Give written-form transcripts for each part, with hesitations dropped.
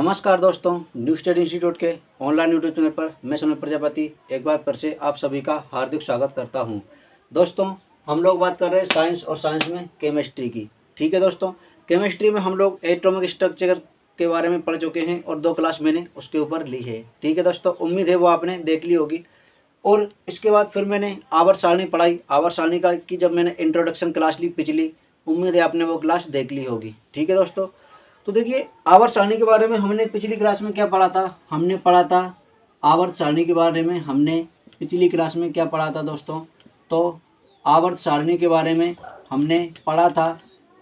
नमस्कार दोस्तों, new study institute के ऑनलाइन यूट्यूब चैनल पर मैं सुनील प्रजापति एक बार फिर से आप सभी का हार्दिक स्वागत करता हूं। दोस्तों, हम लोग बात कर रहे हैं साइंस और साइंस में केमिस्ट्री की। ठीक है दोस्तों, केमिस्ट्री में हम लोग एटॉमिक स्ट्रक्चर के बारे में पढ़ चुके हैं और 2 क्लास मैंने उसके ऊपर ली है। ठीक है दोस्तों, उम्मीद है वो आपने देख ली होगी। और इसके बाद फिर मैंने आवर्त सारणी पढ़ाई। आवर्त सारणी का की जब मैंने इंट्रोडक्शन क्लास ली पिछली, उम्मीद है आपने वो क्लास देख ली होगी। ठीक है दोस्तों, तो देखिए आवर्त सारणी के बारे में हमने पिछली क्लास में क्या पढ़ा था। हमने पढ़ा था आवर्त सारणी के बारे में, हमने पिछली क्लास में क्या पढ़ा था दोस्तों। तो आवर्त सारणी के बारे में हमने पढ़ा था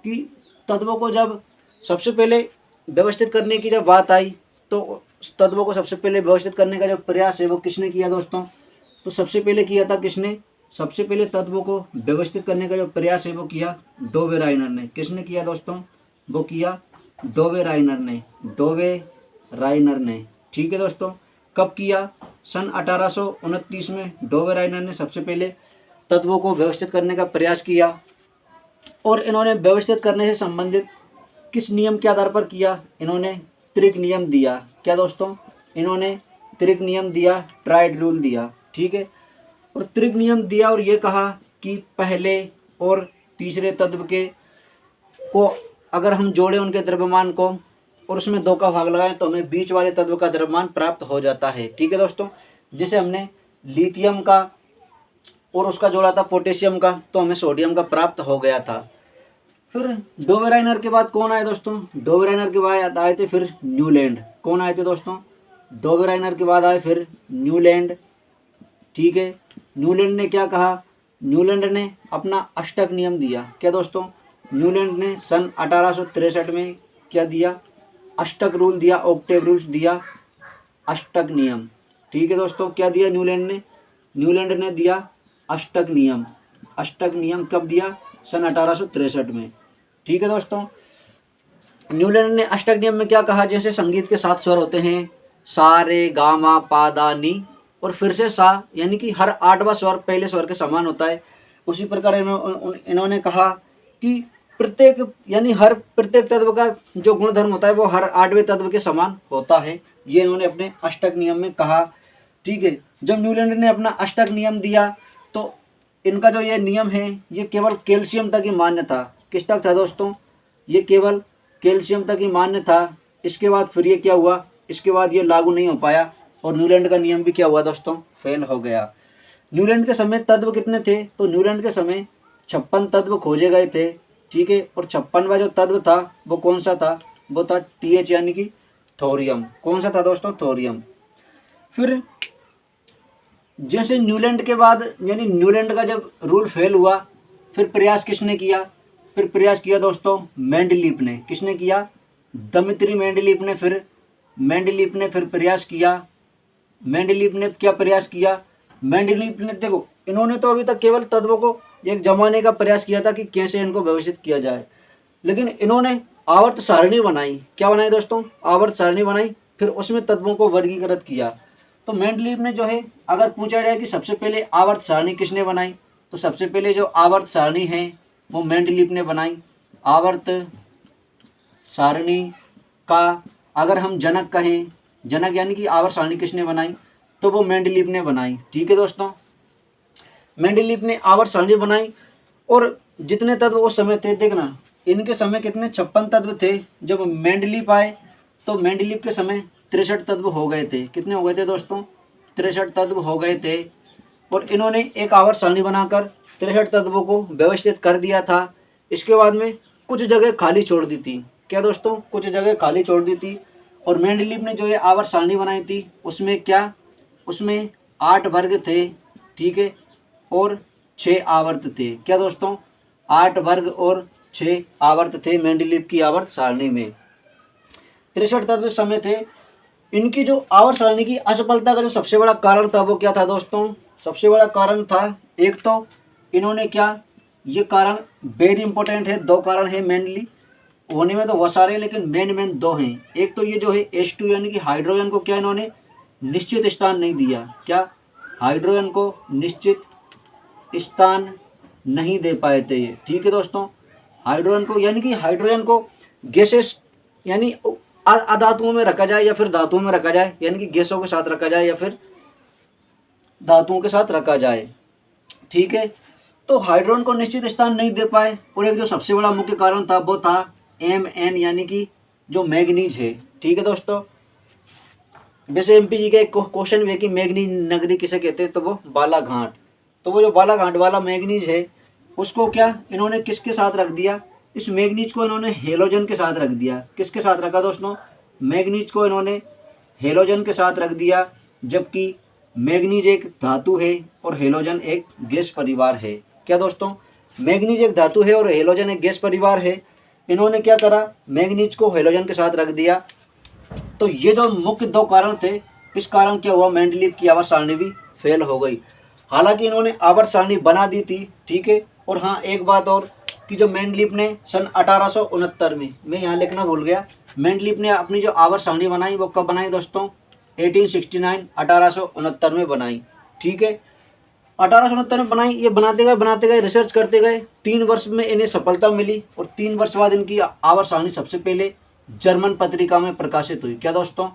कि तत्वों को जब सबसे पहले व्यवस्थित करने की जब बात आई, तो तत्वों को सबसे पहले व्यवस्थित करने का जो प्रयास है वो किसने किया दोस्तों। तो सबसे पहले किया था किसने, सबसे पहले तत्वों को व्यवस्थित करने का जो प्रयास है वो किया डोबेराइनर ने। किसने किया दोस्तों, वो किया डोबेराइनर ने। ठीक है दोस्तों, कब किया, सन 1829 में डोबेराइनर ने सबसे पहले तत्वों को व्यवस्थित करने का प्रयास किया। और इन्होंने व्यवस्थित करने से संबंधित किस नियम के आधार पर किया, इन्होंने त्रिक नियम दिया। क्या दोस्तों, इन्होंने त्रिक नियम दिया, ट्राइड रूल दिया। ठीक है, और त्रिक नियम दिया और ये कहा कि पहले और तीसरे तत्व के को अगर हम जोड़ें उनके द्रव्यमान को और उसमें 2 का भाग लगाएं तो हमें बीच वाले तत्व का द्रव्यमान प्राप्त हो जाता है। ठीक है दोस्तों, जैसे हमने लिथियम का और उसका जोड़ा था पोटेशियम का, तो हमें सोडियम का प्राप्त हो गया था। फिर डोबेराइनर के बाद कौन आए दोस्तों, डोबेराइनर के बाद आए थे फिर न्यूलैंड। कौन आए थे दोस्तों, डोबेराइनर के बाद आए फिर न्यूलैंड। ठीक है, न्यूलैंड ने क्या कहा, न्यूलैंड ने अपना अष्टक नियम दिया। क्या दोस्तों, न्यूलैंड ने सन 1863 में क्या दिया, अष्टक रूल दिया, ऑक्टेव रूल्स दिया, अष्टक नियम। ठीक है दोस्तों, क्या दिया न्यूलैंड ने दिया अष्टक नियम। अष्टक नियम कब दिया, सन 1863 में। ठीक है दोस्तों, न्यूलैंड ने अष्टक नियम में क्या कहा, जैसे संगीत के 7 स्वर होते हैं, सा रे गा मा पा दा नी और फिर से सा, यानी कि हर 8वां स्वर पहले स्वर के समान होता है। उसी प्रकार इन्होंने कहा कि प्रत्येक यानी हर प्रत्येक तत्व का जो गुणधर्म होता है वो हर 8वें तत्व के समान होता है। ये इन्होंने अपने अष्टक नियम में कहा। ठीक है, जब न्यूलैंड ने अपना अष्टक नियम दिया तो इनका जो ये नियम है ये केवल कैल्शियम तक ही मान्य था। किस तक था दोस्तों, ये केवल कैल्शियम तक ही मान्य था। इसके बाद फिर ये क्या हुआ, इसके बाद ये लागू नहीं हो पाया और न्यूलैंड का नियम भी क्या हुआ दोस्तों, फेल हो गया। न्यूलैंड के समय तत्व कितने थे, तो न्यूलैंड के समय 56 तत्व खोजे गए थे। ठीक है, और 56वां जो तत्व था वो कौन सा था, वो था TH यानी कि थोरियम। कौन सा था दोस्तों, थोरियम। फिर जैसे न्यूलैंड के बाद यानी न्यूलैंड का जब रूल फेल हुआ, फिर प्रयास किसने किया, फिर प्रयास किया दोस्तों मेंडलीफ ने। किसने किया, दमित्री मेंडलीफ ने। फिर मेंडलीफ ने फिर प्रयास किया। मेंडलीफ ने क्या प्रयास किया, मेंडलीफ ने देखो इन्होंने तो अभी तक केवल तत्वों को एक जमाने का प्रयास किया था कि कैसे इनको व्यवस्थित किया जाए, लेकिन इन्होंने आवर्त सारणी बनाई। क्या बनाई दोस्तों, आवर्त सारणी बनाई, फिर उसमें तत्वों को वर्गीकृत किया। तो मेंडलीफ ने जो है, अगर पूछा जाए कि सबसे पहले आवर्त सारणी किसने बनाई, तो सबसे पहले जो आवर्त सारणी है वो मेंडलीफ ने बनाई। आवर्त सारणी का अगर हम जनक कहें, जनक यानी कि आवर्त सारणी किसने बनाई, तो वो मेंडलीफ ने बनाई। ठीक है दोस्तों, मेंडलीफ ने आवर्त सारणी बनाई। और जितने तत्व उस समय थे, देखना इनके समय कितने 56 तत्व थे। जब मेंडलीफ आए तो मेंडलीफ के समय 63 तत्व हो गए थे। कितने हो गए थे दोस्तों, 63 तत्व हो गए थे। और इन्होंने एक आवर्त सारणी बनाकर 63 तत्वों को व्यवस्थित कर दिया था। इसके बाद में कुछ जगह खाली छोड़ दी थी। क्या दोस्तों, कुछ जगह खाली छोड़ दी थी। और मेंडलीफ ने जो ये आवर्त सारणी बनाई थी उसमें क्या, उसमें 8 वर्ग थे। ठीक है, और 6 आवर्त थे। क्या दोस्तों, 8 वर्ग और 6 आवर्त थे मेंडलीफ की आवर्त सारणी में। 63 तत्व समय थे। इनकी जो आवर्त सारणी की असफलता का जो सबसे बड़ा कारण था वो क्या था दोस्तों, सबसे बड़ा कारण था, एक तो इन्होंने क्या, ये कारण वेरी इंपॉर्टेंट है, 2 कारण है मेनली, होने में तो बहुत सारे हैं लेकिन मेन 2 हैं। एक तो ये जो है H2 यानी कि हाइड्रोजन को क्या इन्होंने निश्चित स्थान नहीं दिया। क्या, हाइड्रोजन को निश्चित स्थान नहीं दे पाए थे। ठीक है दोस्तों, हाइड्रोजन को यानी कि हाइड्रोजन को गैसेस यानी अधातुओं में रखा जाए या फिर धातुओं में रखा जाए, यानी कि गैसों के साथ रखा जाए या फिर धातुओं के साथ रखा जाए। ठीक है, तो हाइड्रोजन को निश्चित स्थान नहीं दे पाए, और एक जो सबसे बड़ा मुख्य कारण था वो था Mn, यानी कि जो मैग्नीज है। ठीक है दोस्तों, वैसे एमपीजी का एक क्वेश्चन भी है कि मैग्नीज नगरी किसे कहते हैं, तो वो बालाघाट। तो वो जो बालाघाट वाला मैग्नीज है उसको क्या इन्होंने किसके साथ रख दिया, इस मैग्नीज को इन्होंने हेलोजन के साथ रख दिया। किसके साथ रखा दोस्तों, मैग्नीज को इन्होंने हेलोजन के साथ रख दिया, जबकि मैग्नीज एक धातु है और हेलोजन एक गैस परिवार है। क्या दोस्तों, मैग्नीज एक धातु है और हेलोजन एक गैस परिवार है। इन्होंने क्या करा, मैग्नीज को हेलोजन के साथ रख दिया। तो ये जो मुख्य दो कारण थे, इस कारण क्या हुआ, मेंडलीव की आवर्त सारणी भी फेल हो गई। हालांकि इन्होंने आवर्त सारणी बना दी थी। ठीक है, और हाँ एक बात और कि जो मेंडलीव ने सन 1869 में, मैं यहाँ लिखना भूल गया, मेंडलीव ने अपनी जो आवर्त सारणी बनाई वो कब बनाई दोस्तों, 1869 में बनाई। ठीक है, 1869 में बनाई। ये बनाते गए रिसर्च करते गए, 3 वर्ष में इन्हें सफलता मिली, और 3 वर्ष बाद इनकी आवर्त सारणी सबसे पहले जर्मन पत्रिका में प्रकाशित हुई। क्या दोस्तों,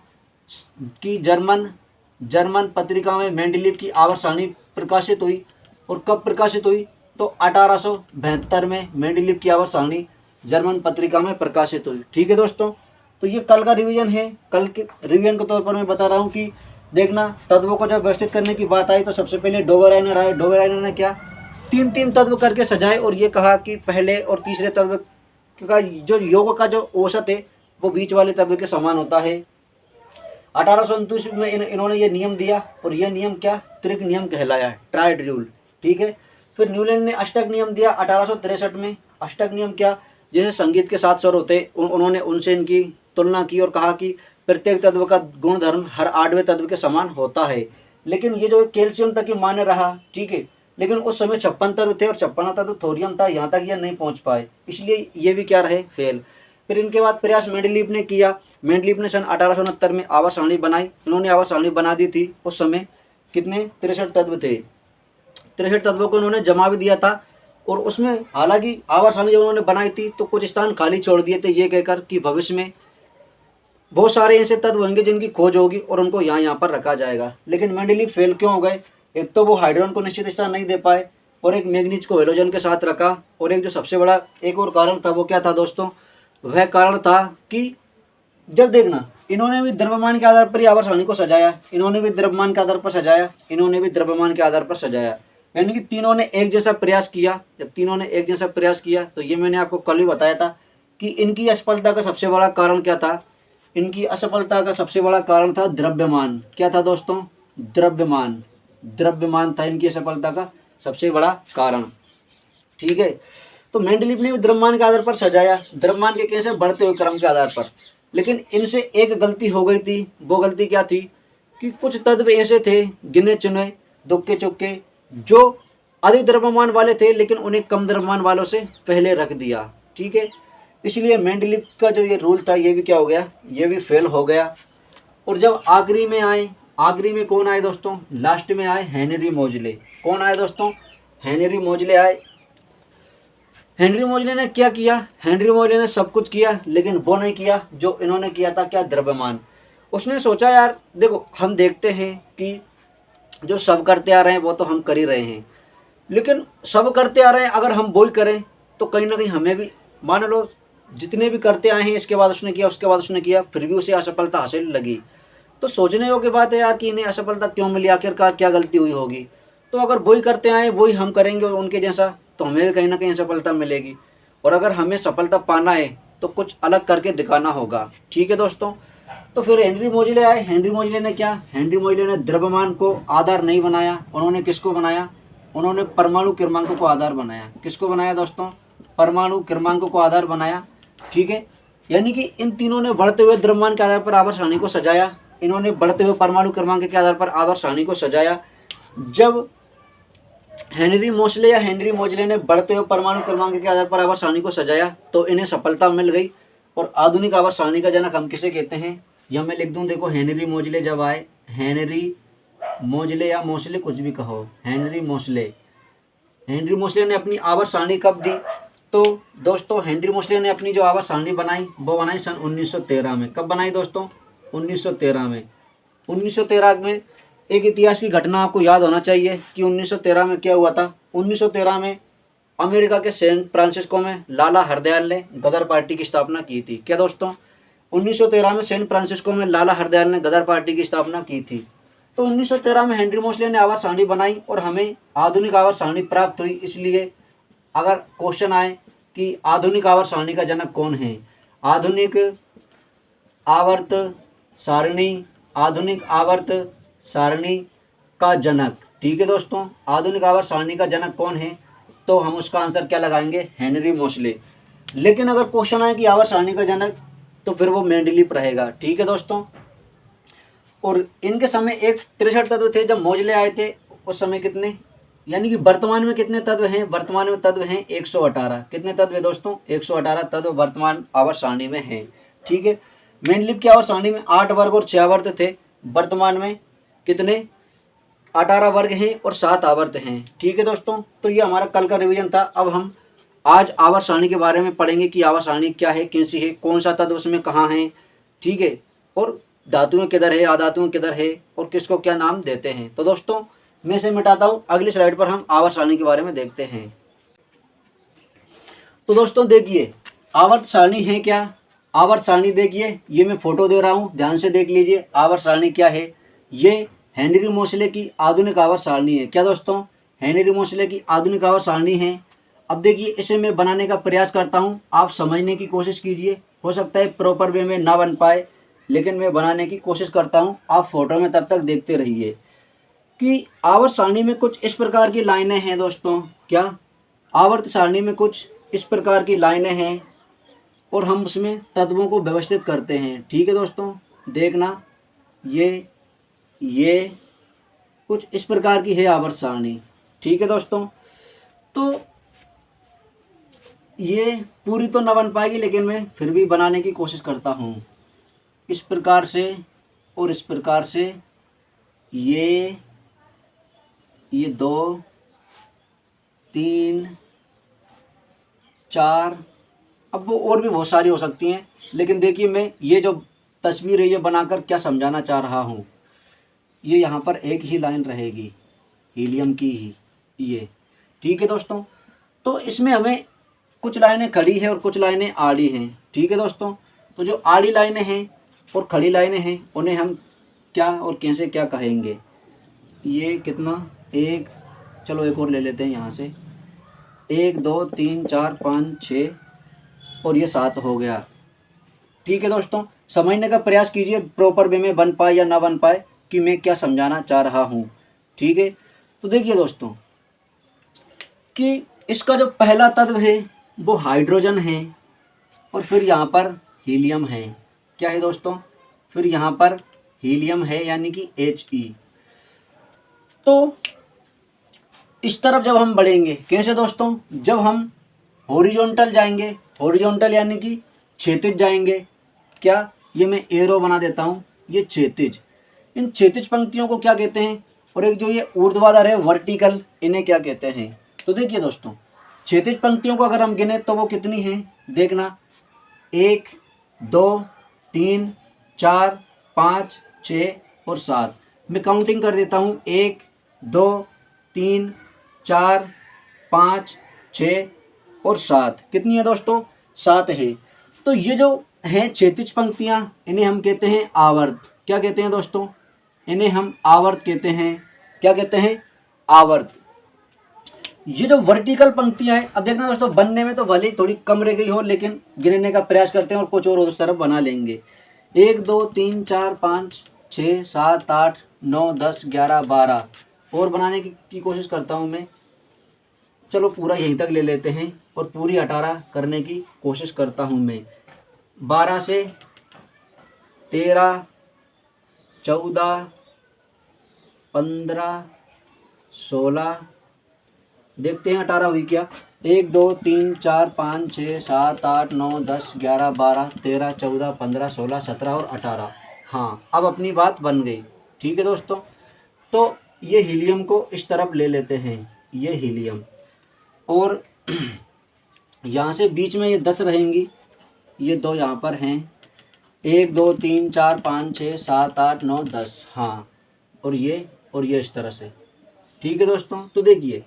कि जर्मन पत्रिका में मेंडलीव की आवर्त सारणी प्रकाशित हुई। और कब प्रकाशित हुई, तो 1872 में मेंडलीव की आवर्त सारणी जर्मन पत्रिका में प्रकाशित हुई। ठीक है दोस्तों, तो ये कल का रिवीजन है। कल के रिवीजन के तौर पर मैं बता रहा हूँ कि देखना, तत्वों को जब व्यवस्थित करने की बात आई तो सबसे पहले डोबेराइनर आए। डोबेराइनर ने क्या 3 तत्व करके सजाए, और ये कहा कि पहले और तीसरे तत्व का जो योग का जो औसत है वो बीच वाले तत्व के समान होता है। 1829 में इन्होंने ये नियम दिया, और यह नियम क्या, त्रिक नियम कहलाया, ट्राइड रूल। ठीक है, फिर न्यूलैंड ने अष्टक नियम दिया 1863 में। अष्टक नियम क्या, जैसे संगीत के 7 स्वर होते, उन्होंने उनसे इनकी तुलना की और कहा कि प्रत्येक तत्व का गुणधर्म हर 8वें तत्व के समान होता है। लेकिन ये जो कैल्शियम तक ही मान्य रहा। ठीक है, लेकिन उस समय 56 तत्व थे और 56वां तत्व थोरियम था, यहाँ तक ये नहीं पहुँच पाए, इसलिए ये भी क्या रहे, फेल। फिर इनके बाद प्रयास मेंडलीव ने किया। मेंडलीव ने सन 1869 में आवर्त सारणी बनाई। इन्होंने आवर्त सारणी बना दी थी। उस समय कितने 63 तत्व थे, 63 तत्वों को इन्होंने जमा भी दिया था। और उसमें हालांकि आवर्त सारणी जब उन्होंने बनाई थी तो कुछ स्थान खाली छोड़ दिए थे, ये कहकर कि भविष्य में बहुत सारे ऐसे तत्व होंगे जिनकी खोज होगी और उनको यहाँ पर रखा जाएगा। लेकिन मेंडलीव फेल क्यों हो गए, एक तो वो हाइड्रोजन को निश्चित स्थान नहीं दे पाए, और एक मैग्नीज को हेलोजन के साथ रखा, और एक जो सबसे बड़ा एक और कारण था वो क्या था दोस्तों, वह कारण था कि जब देखना इन्होंने भी द्रव्यमान के आधार पर ही आवर्त सारणी को सजाया, इन्होंने भी द्रव्यमान के आधार पर सजाया, इन्होंने भी द्रव्यमान के आधार पर सजाया, यानी कि तीनों ने एक जैसा प्रयास किया। जब तीनों ने एक जैसा प्रयास किया तो ये मैंने आपको कल भी बताया था कि इनकी असफलता का सबसे बड़ा कारण क्या था, इनकी असफलता का सबसे बड़ा कारण था द्रव्यमान। क्या था दोस्तों, द्रव्यमान। द्रव्यमान था इनकी असफलता का सबसे बड़ा कारण। ठीक है, तो मेंडलीव ने भी द्रव्यमान के आधार पर सजाया, द्रव्यमान के कैसे बढ़ते हुए क्रम के आधार पर। लेकिन इनसे एक गलती हो गई थी। वो गलती क्या थी कि कुछ तत्व ऐसे थे गिने चुने दुक्के चुक्के जो अधिक द्रव्यमान वाले थे, लेकिन उन्हें कम द्रव्यमान वालों से पहले रख दिया। ठीक है, इसलिए मेंडलीव का जो ये रूल था ये भी क्या हो गया, ये भी फेल हो गया। और जब आखिरी में आए, आखिरी में कौन आए दोस्तों, लास्ट में आए हेनरी मोजले। कौन आए दोस्तों, हेनरी मोजले आए। हेनरी मोजले ने क्या किया, हेनरी मोजले ने सब कुछ किया, लेकिन वो नहीं किया जो इन्होंने किया था, क्या, द्रव्यमान। उसने सोचा यार देखो हम देखते हैं कि जो सब करते आ रहे हैं वो तो हम कर ही रहे हैं, लेकिन सब करते आ रहे हैं अगर हम वो ही करें तो कहीं ना कहीं हमें भी, मान लो जितने भी करते आए हैं इसके बाद उसने किया, उसके बाद उसने किया, फिर भी उसे असफलता हासिल लगी। तो सोचने योग्य बात है यार कि इन्हें असफलता क्यों मिली, आखिरकार क्या गलती हुई होगी। तो अगर वही करते आए वही हम करेंगे उनके जैसा तो हमें भी कहीं ना कहीं सफलता मिलेगी। और अगर हमें सफलता पाना है तो कुछ अलग करके दिखाना होगा। ठीक है दोस्तों, तो फिर हेनरी मोजले आए। हेनरी मोजले ने क्या, हेनरी मोजले ने द्रव्यमान को आधार नहीं बनाया, उन्होंने किसको बनाया, उन्होंने परमाणु क्रमांक को आधार बनाया। किसको बनाया दोस्तों, परमाणु क्रमांक को आधार बनाया। ठीक है, यानी कि इन तीनों ने बढ़ते हुए द्रव्यमान के आधार पर आवर्त सारणी को सजाया, इन्होंने बढ़ते हुए परमाणु क्रमांक के आधार पर आवर्त सारणी को सजाया। जब हेनरी मोजले या हेनरी मोजले ने बढ़ते हुए परमाणु क्रमांक के आधार पर आवर्त सारणी को सजाया तो इन्हें सफलता मिल गई। और आधुनिक आवर्त सारणी का जनक हम किसे कहते हैं, यह मैं लिख दूं, देखो हेनरी मोजले जब आए, हेनरी मोजले या मोसले कुछ भी कहो, हेनरी मोसले। हेनरी मोसले ने अपनी आवर्त सारणी कब दी, तो दोस्तों हेनरी मोसले ने अपनी जो आवर्त सारणी बनाई वो बनाई सन 1913 में। कब बनाई दोस्तों? 1913 में। 1913 में एक इतिहास की घटना आपको याद होना चाहिए कि 1913 में क्या हुआ था। 1913 में अमेरिका के सैन फ्रांसिस्को में लाला हरदयाल ने गदर पार्टी की स्थापना की थी। क्या दोस्तों? 1913 में सैन फ्रांसिस्को में लाला हरदयाल ने गदर पार्टी की स्थापना की थी। तो 1913 में हेनरी मोसले ने आवर्त सारणी बनाई और हमें आधुनिक आवर्त सारणी प्राप्त हुई। इसलिए अगर क्वेश्चन आए कि आधुनिक आवर्त सारणी का जनक कौन है, आधुनिक आवर्त सारणी, आधुनिक आवर्त सारणी का जनक, ठीक है दोस्तों, आधुनिक आवर्त सारणी का जनक कौन है, तो हम उसका आंसर क्या लगाएंगे? हेनरी मोसले। लेकिन अगर क्वेश्चन आए कि आवर्त सारणी का जनक, तो फिर वो मेंडलीफ रहेगा, ठीक है दोस्तों। और इनके समय एक 63 तत्व थे जब मोसले आए थे, उस समय कितने, यानी कि वर्तमान में कितने तत्व हैं? वर्तमान में तत्व हैं 118। कितने तत्व है दोस्तों? 118 तत्व वर्तमान आवर्त सारणी में हैं, ठीक है। मेंडलीफ की आवर्त सारणी में 8 वर्ग और 6 आवर्त थे। वर्तमान में कितने? 18 वर्ग हैं और 7 आवर्त हैं, ठीक है दोस्तों। तो ये हमारा कल का रिवीजन था। अब हम आज आवर्त सारणी के बारे में पढ़ेंगे कि आवर्त सारणी क्या है, कैसी है, कौन सा तत्व उसमें कहाँ है, ठीक है, और धातुएं किधर है, अधातुएं किधर है, और किसको क्या नाम देते हैं। तो दोस्तों मैं इसे मिटाता हूँ, अगली स्लाइड पर हम आवर्त सारणी के बारे में देखते हैं। तो दोस्तों देखिए आवर्त सारणी है क्या। आवर्त सारणी देखिए, ये मैं फोटो दे रहा हूँ, ध्यान से देख लीजिए आवर्त सारणी क्या है। ये हेनरी मोसले की आधुनिक आवर्त सारणी है। क्या दोस्तों? हेनरी मोसले की आधुनिक आवर्त सारणी है। अब देखिए इसे मैं बनाने का प्रयास करता हूँ, आप समझने की कोशिश कीजिए। हो सकता है प्रॉपर वे में ना बन पाए, लेकिन मैं बनाने की कोशिश करता हूँ। आप फोटो में तब तक देखते रहिए कि आवर्त सारणी में कुछ इस प्रकार की लाइनें हैं दोस्तों। क्या? आवर्त सारणी में कुछ इस प्रकार की लाइनें हैं और हम उसमें तत्वों को व्यवस्थित करते हैं, ठीक है दोस्तों। देखना ये कुछ इस प्रकार की है आवर्त सारणी, ठीक है दोस्तों। तो ये पूरी तो ना बन पाएगी, लेकिन मैं फिर भी बनाने की कोशिश करता हूँ। इस प्रकार से और इस प्रकार से ये 2 3 4, अब वो और भी बहुत सारी हो सकती हैं, लेकिन देखिए मैं ये जो तस्वीर है ये बनाकर क्या समझाना चाह रहा हूँ। ये यहाँ पर एक ही लाइन रहेगी हीलियम की ही, ये, ठीक है दोस्तों। तो इसमें हमें कुछ लाइनें खड़ी है और कुछ लाइनें आड़ी हैं, ठीक है दोस्तों। तो जो आड़ी लाइनें हैं और खड़ी लाइनें हैं उन्हें हम क्या और कैसे क्या कहेंगे। ये कितना, एक, चलो एक और ले लेते हैं यहाँ से, 1 2 3 4 5 6 और ये 7 हो गया, ठीक है दोस्तों। समझने का प्रयास कीजिए, प्रॉपर वे में बन पाए या ना बन पाए कि मैं क्या समझाना चाह रहा हूँ, ठीक है। तो देखिए दोस्तों कि इसका जो पहला तत्व है वो हाइड्रोजन है और फिर यहाँ पर हीलियम है। क्या है दोस्तों? फिर यहाँ पर हीलियम है, यानी कि He। तो इस तरफ जब हम बढ़ेंगे, कैसे दोस्तों? जब हम हॉरिजॉन्टल जाएंगे, हॉरिजॉन्टल यानी कि क्षैतिज जाएंगे। क्या? ये मैं एरो बना देता हूँ, ये क्षैतिज। इन क्षैतिज पंक्तियों को क्या कहते हैं? और एक जो ये ऊर्ध्वाधर है वर्टिकल, इन्हें क्या कहते हैं? तो देखिए दोस्तों क्षैतिज पंक्तियों को अगर हम गिने तो वो कितनी हैं? देखना, 1 2 3 4 5 6 और 7। मैं काउंटिंग कर देता हूँ, 1 2 3 4 5 6 और 7। कितनी है दोस्तों? 7 है। तो ये जो हैं क्षैतिज पंक्तियाँ, इन्हें हम कहते हैं आवर्त। क्या कहते हैं दोस्तों? इन्हें हम आवर्त कहते हैं। क्या कहते हैं? आवर्त। ये जो वर्टिकल पंक्तियाँ हैं, अब देखना दोस्तों बनने में तो भले ही थोड़ी कम रह गई हो, लेकिन गिनने का प्रयास करते हैं और कुछ और उस तरफ बना लेंगे। 1 2 3 4 5 6 7 8 9 10 11 12 और बनाने की कोशिश करता हूँ मैं। चलो पूरा यहीं तक ले लेते हैं और पूरी 18 करने की कोशिश करता हूँ मैं। 12 से 13 14 15 16, देखते हैं 18 हुई क्या। 1 2 3 4 5 6 7 8 9 10 11 12 13 14 15 16 17 और 18। हाँ, अब अपनी बात बन गई, ठीक है दोस्तों। तो ये हीलियम को इस तरफ ले लेते हैं, ये हीलियम, और यहाँ से बीच में ये 10 रहेंगी, ये 2 यहाँ पर हैं, 1 2 3 4 5 6 7 8 9 10, हाँ, और ये इस तरह से। ठीक है दोस्तों, तो देखिए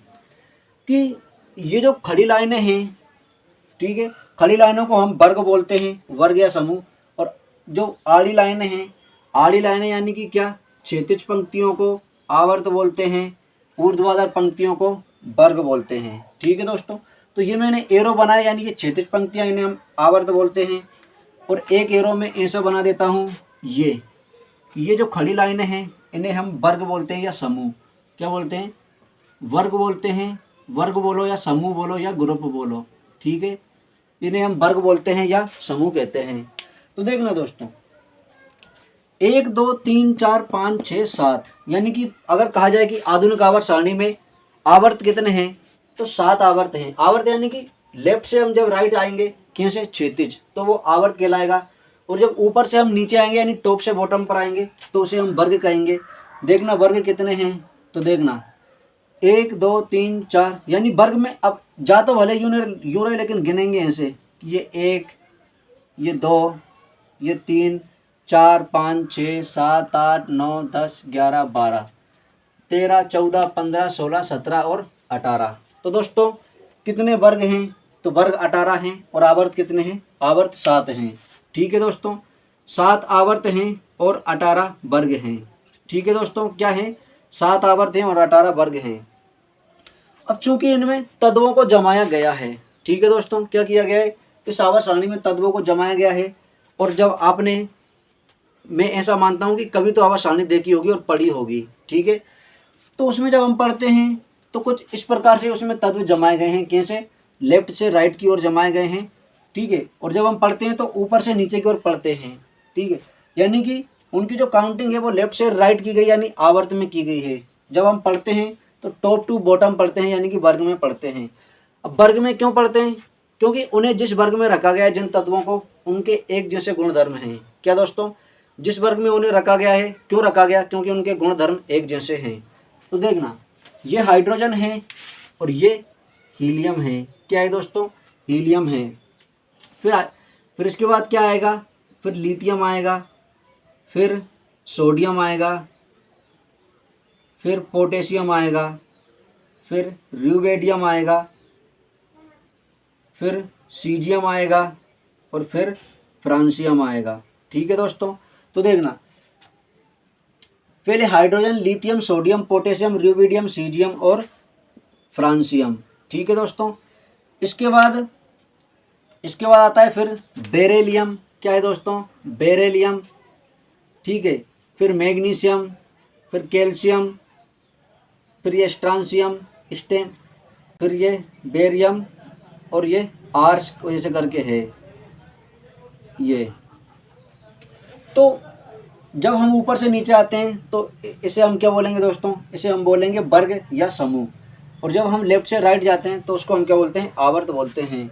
कि ये जो खड़ी लाइनें हैं, ठीक है, खड़ी लाइनों को हम वर्ग बोलते हैं, वर्ग या समूह। और जो आड़ी लाइनें हैं, आड़ी लाइनें यानी कि क्या, क्षैतिज पंक्तियों को आवर्त बोलते हैं, ऊर्ध्वाधर पंक्तियों को वर्ग बोलते हैं। ठीक है दोस्तों, तो ये मैंने एरो बनाया, यानी कि क्षैतिज पंक्तियाँ, इन्हें हम आवर्त बोलते हैं। और एक एरो में ऐसा बना देता हूँ ये जो खड़ी लाइनें हैं इन्हें हम वर्ग बोलते हैं या समूह। क्या बोलते हैं? वर्ग बोलते हैं। वर्ग बोलो या समूह बोलो या ग्रुप बोलो, ठीक है, इन्हें हम वर्ग बोलते हैं या समूह कहते हैं। तो देखना दोस्तों, 1 2 3 4 5 6 7, यानी कि अगर कहा जाए कि आधुनिक आवर्त सारणी में आवर्त कितने हैं, तो 7 आवर्त हैं। आवर्त यानी कि लेफ्ट से हम जब राइट आएंगे, कैसे, क्षैतिज, तो वो आवर्त कहलाएगा। और जब ऊपर से हम नीचे आएंगे यानी टॉप से बॉटम पर आएंगे तो उसे हम वर्ग कहेंगे। देखना वर्ग कितने हैं, तो देखना 1 2 3 4, यानी वर्ग में अब जा तो भले यूं रहे, लेकिन गिनेंगे ऐसे, ये 1, ये 2, ये 3 4 5 6 7 8 9 10 11 12 13 14 15 16 17 और 18। तो दोस्तों कितने वर्ग हैं, तो वर्ग 18 हैं। और आवर्त कितने हैं, आवर्त 7 हैं। ठीक है दोस्तों, 7 आवर्त हैं और 18 वर्ग हैं। ठीक है दोस्तों, क्या है, 7 आवर्त हैं और 18 वर्ग हैं। अब चूंकि इनमें तत्वों को जमाया गया है, ठीक है दोस्तों, क्या किया गया है, इस आवर्त सारणी में तत्वों को जमाया गया है। और जब आपने, मैं ऐसा मानता हूँ कि कभी तो आवर्त सारणी देखी होगी और पढ़ी होगी, ठीक है, तो उसमें जब हम पढ़ते हैं तो कुछ इस प्रकार से उसमें तत्व जमाए गए हैं, कैसे, लेफ्ट से राइट की ओर जमाए गए हैं। ठीक है, और जब हम पढ़ते हैं तो ऊपर से नीचे की ओर पढ़ते हैं। ठीक है, यानी कि उनकी जो काउंटिंग है वो लेफ्ट से राइट की गई, यानी आवर्त में की गई है। जब हम पढ़ते हैं तो टॉप टू बॉटम पढ़ते हैं, यानी कि वर्ग में पढ़ते हैं। अब वर्ग में क्यों पढ़ते हैं, क्योंकि उन्हें जिस वर्ग में रखा गया है, जिन तत्वों को, उनके एक जैसे गुणधर्म हैं। क्या दोस्तों, जिस वर्ग में उन्हें रखा गया है, क्यों रखा गया, क्योंकि उनके गुणधर्म एक जैसे हैं। तो देखना, ये हाइड्रोजन है और ये हीलियम है। क्या है दोस्तों, हीलियम है। फिर इसके बाद क्या आएगा, फिर लिथियम आएगा, फिर सोडियम आएगा, फिर पोटेशियम आएगा, फिर र्यूबेडियम आएगा, फिर सीजियम आएगा और फिर फ्रांसियम आएगा। ठीक है दोस्तों, तो देखना, पहले hydrogen, lithium, sodium, potassium, rubidium, caesium और फ्रांसियम। ठीक है दोस्तों, इसके बाद आता है फिर बेरेलियम। क्या है दोस्तों, बेरेलियम। ठीक है, फिर मैग्नीशियम, फिर कैल्शियम, फिर ये स्ट्रांसियम, स्टेन, फिर ये बेरियम और ये आर्स ऐसे करके है ये। तो जब हम ऊपर से नीचे आते हैं तो इसे हम क्या बोलेंगे दोस्तों, इसे हम बोलेंगे वर्ग या समूह। और जब हम लेफ्ट से राइट जाते हैं तो उसको हम क्या बोलते हैं, आवर्त बोलते हैं।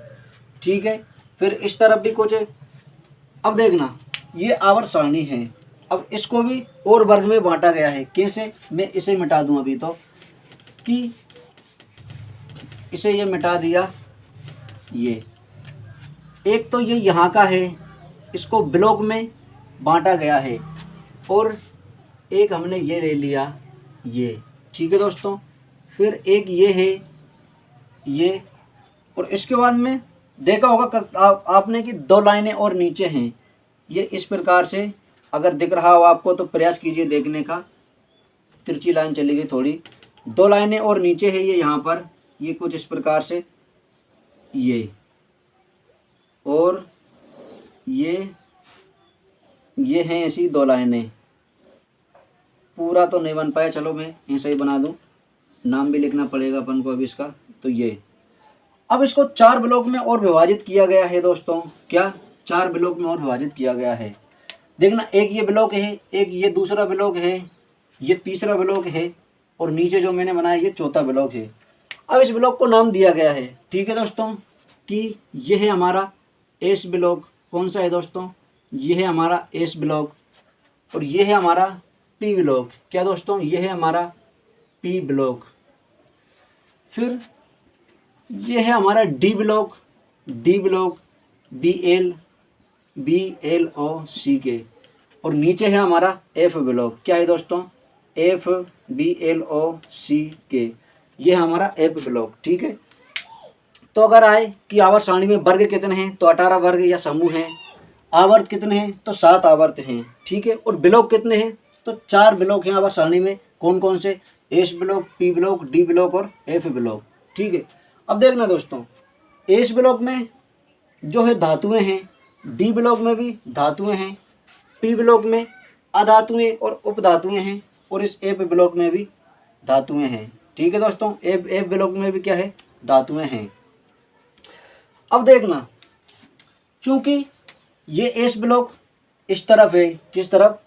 ठीक है, फिर इस तरफ भी कुछ। अब देखना, ये आवर्त सारणी है। अब इसको भी और वर्ग में बांटा गया है। कैसे, मैं इसे मिटा दूं अभी, तो कि इसे ये मिटा दिया, ये एक तो ये यहाँ का है, इसको ब्लॉक में बांटा गया है। और एक हमने ये ले लिया, ये। ठीक है दोस्तों, फिर एक ये है, ये। और इसके बाद में देखा होगा आपने कि 2 लाइनें और नीचे हैं। ये इस प्रकार से अगर दिख रहा हो आपको तो प्रयास कीजिए देखने का। तिरछी लाइन चली गई थोड़ी, 2 लाइनें और नीचे है ये यहाँ पर, ये कुछ इस प्रकार से, ये और ये हैं ऐसी 2 लाइनें। पूरा तो नहीं बन पाया, चलो मैं ऐसे ही बना दूं, नाम भी लिखना पड़ेगा अपन को अभी इसका। तो ये, अब इसको 4 ब्लॉक में और विभाजित किया गया है दोस्तों। क्या, 4 ब्लॉक में और विभाजित किया गया है। देखना, एक ये ब्लॉक है, एक ये दूसरा ब्लॉक है, ये तीसरा ब्लॉक है और नीचे जो मैंने बनाया ये चौथा ब्लॉक है। अब इस ब्लॉक को नाम दिया गया है, ठीक है दोस्तों, कि ये है हमारा एस ब्लॉक। कौन सा है दोस्तों, ये है हमारा एस ब्लॉक। और ये है हमारा पी ब्लॉक। क्या दोस्तों, ये है हमारा पी ब्लॉक। फिर ये है हमारा D block D block BLOCK और नीचे है हमारा F ब्लॉक। क्या है दोस्तों? FBLOCK, ये हमारा F ब्लॉक। ठीक है, तो अगर आए कि आवर्त सारणी में वर्ग कितने हैं, तो 18 वर्ग या समूह हैं। आवर्त कितने हैं, तो 7 आवर्त हैं। ठीक है, और ब्लॉक कितने हैं, तो 4 ब्लॉक हैं आवर्त सारणी में। कौन कौन से? S block, P block, D block और एफ ब्लॉक। ठीक है, अब देखना दोस्तों, एस ब्लॉक में जो है धातुएं हैं, डी ब्लॉक में भी धातुएं हैं, पी ब्लॉक में अधातुएं और उपधातुएं हैं, और इस एफ ब्लॉक में भी धातुएं हैं। ठीक है दोस्तों, एफ ब्लॉक में भी क्या है? धातुएं हैं। अब देखना, चूंकि ये एस ब्लॉक इस तरफ है, किस तरफ?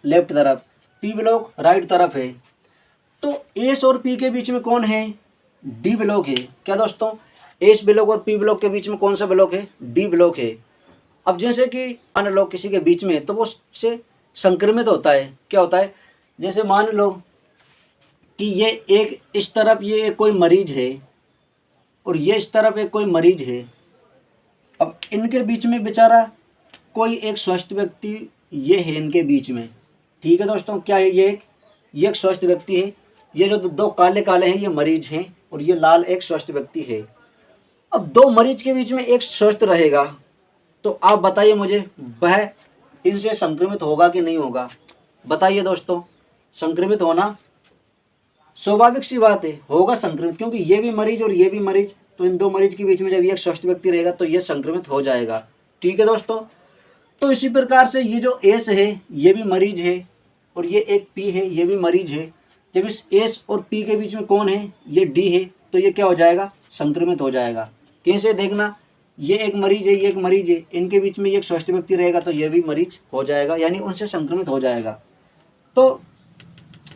लेफ्ट तरफ। पी ब्लॉक राइट तरफ है, तो एस और पी के बीच में कौन है? डी ब्लॉक है। क्या दोस्तों? एस ब्लॉक और पी ब्लॉक के बीच में कौन सा ब्लॉक है? डी ब्लॉक है। अब जैसे कि मान लो किसी के बीच में, तो वो से संक्रमित होता है। क्या होता है? जैसे मान लो कि ये एक इस तरफ ये एक कोई मरीज है और ये इस तरफ एक कोई मरीज है। अब इनके बीच में बेचारा कोई एक स्वस्थ व्यक्ति ये है इनके बीच में। ठीक है दोस्तों, क्या है? ये एक स्वस्थ व्यक्ति है। ये जो दो काले काले हैं ये मरीज हैं, और ये लाल एक स्वस्थ व्यक्ति है। अब दो मरीज के बीच में एक स्वस्थ रहेगा, तो आप बताइए मुझे, वह इनसे संक्रमित होगा कि नहीं होगा? बताइए दोस्तों, संक्रमित होना स्वाभाविक सी बात है, होगा संक्रमित, क्योंकि ये भी मरीज और ये भी मरीज, तो इन दो मरीज के बीच में जब ये एक स्वस्थ व्यक्ति रहेगा तो ये संक्रमित हो जाएगा। ठीक है दोस्तों, तो इसी प्रकार से ये जो एस है ये भी मरीज है, और ये एक पी है ये भी मरीज है। जब इस एस और पी के बीच में कौन है? ये डी है, तो ये क्या हो जाएगा? संक्रमित हो जाएगा। कैसे? देखना, ये एक मरीज है ये एक मरीज है, इनके बीच में ये एक स्वस्थ व्यक्ति रहेगा तो ये भी मरीज हो जाएगा, यानी उनसे संक्रमित हो जाएगा। तो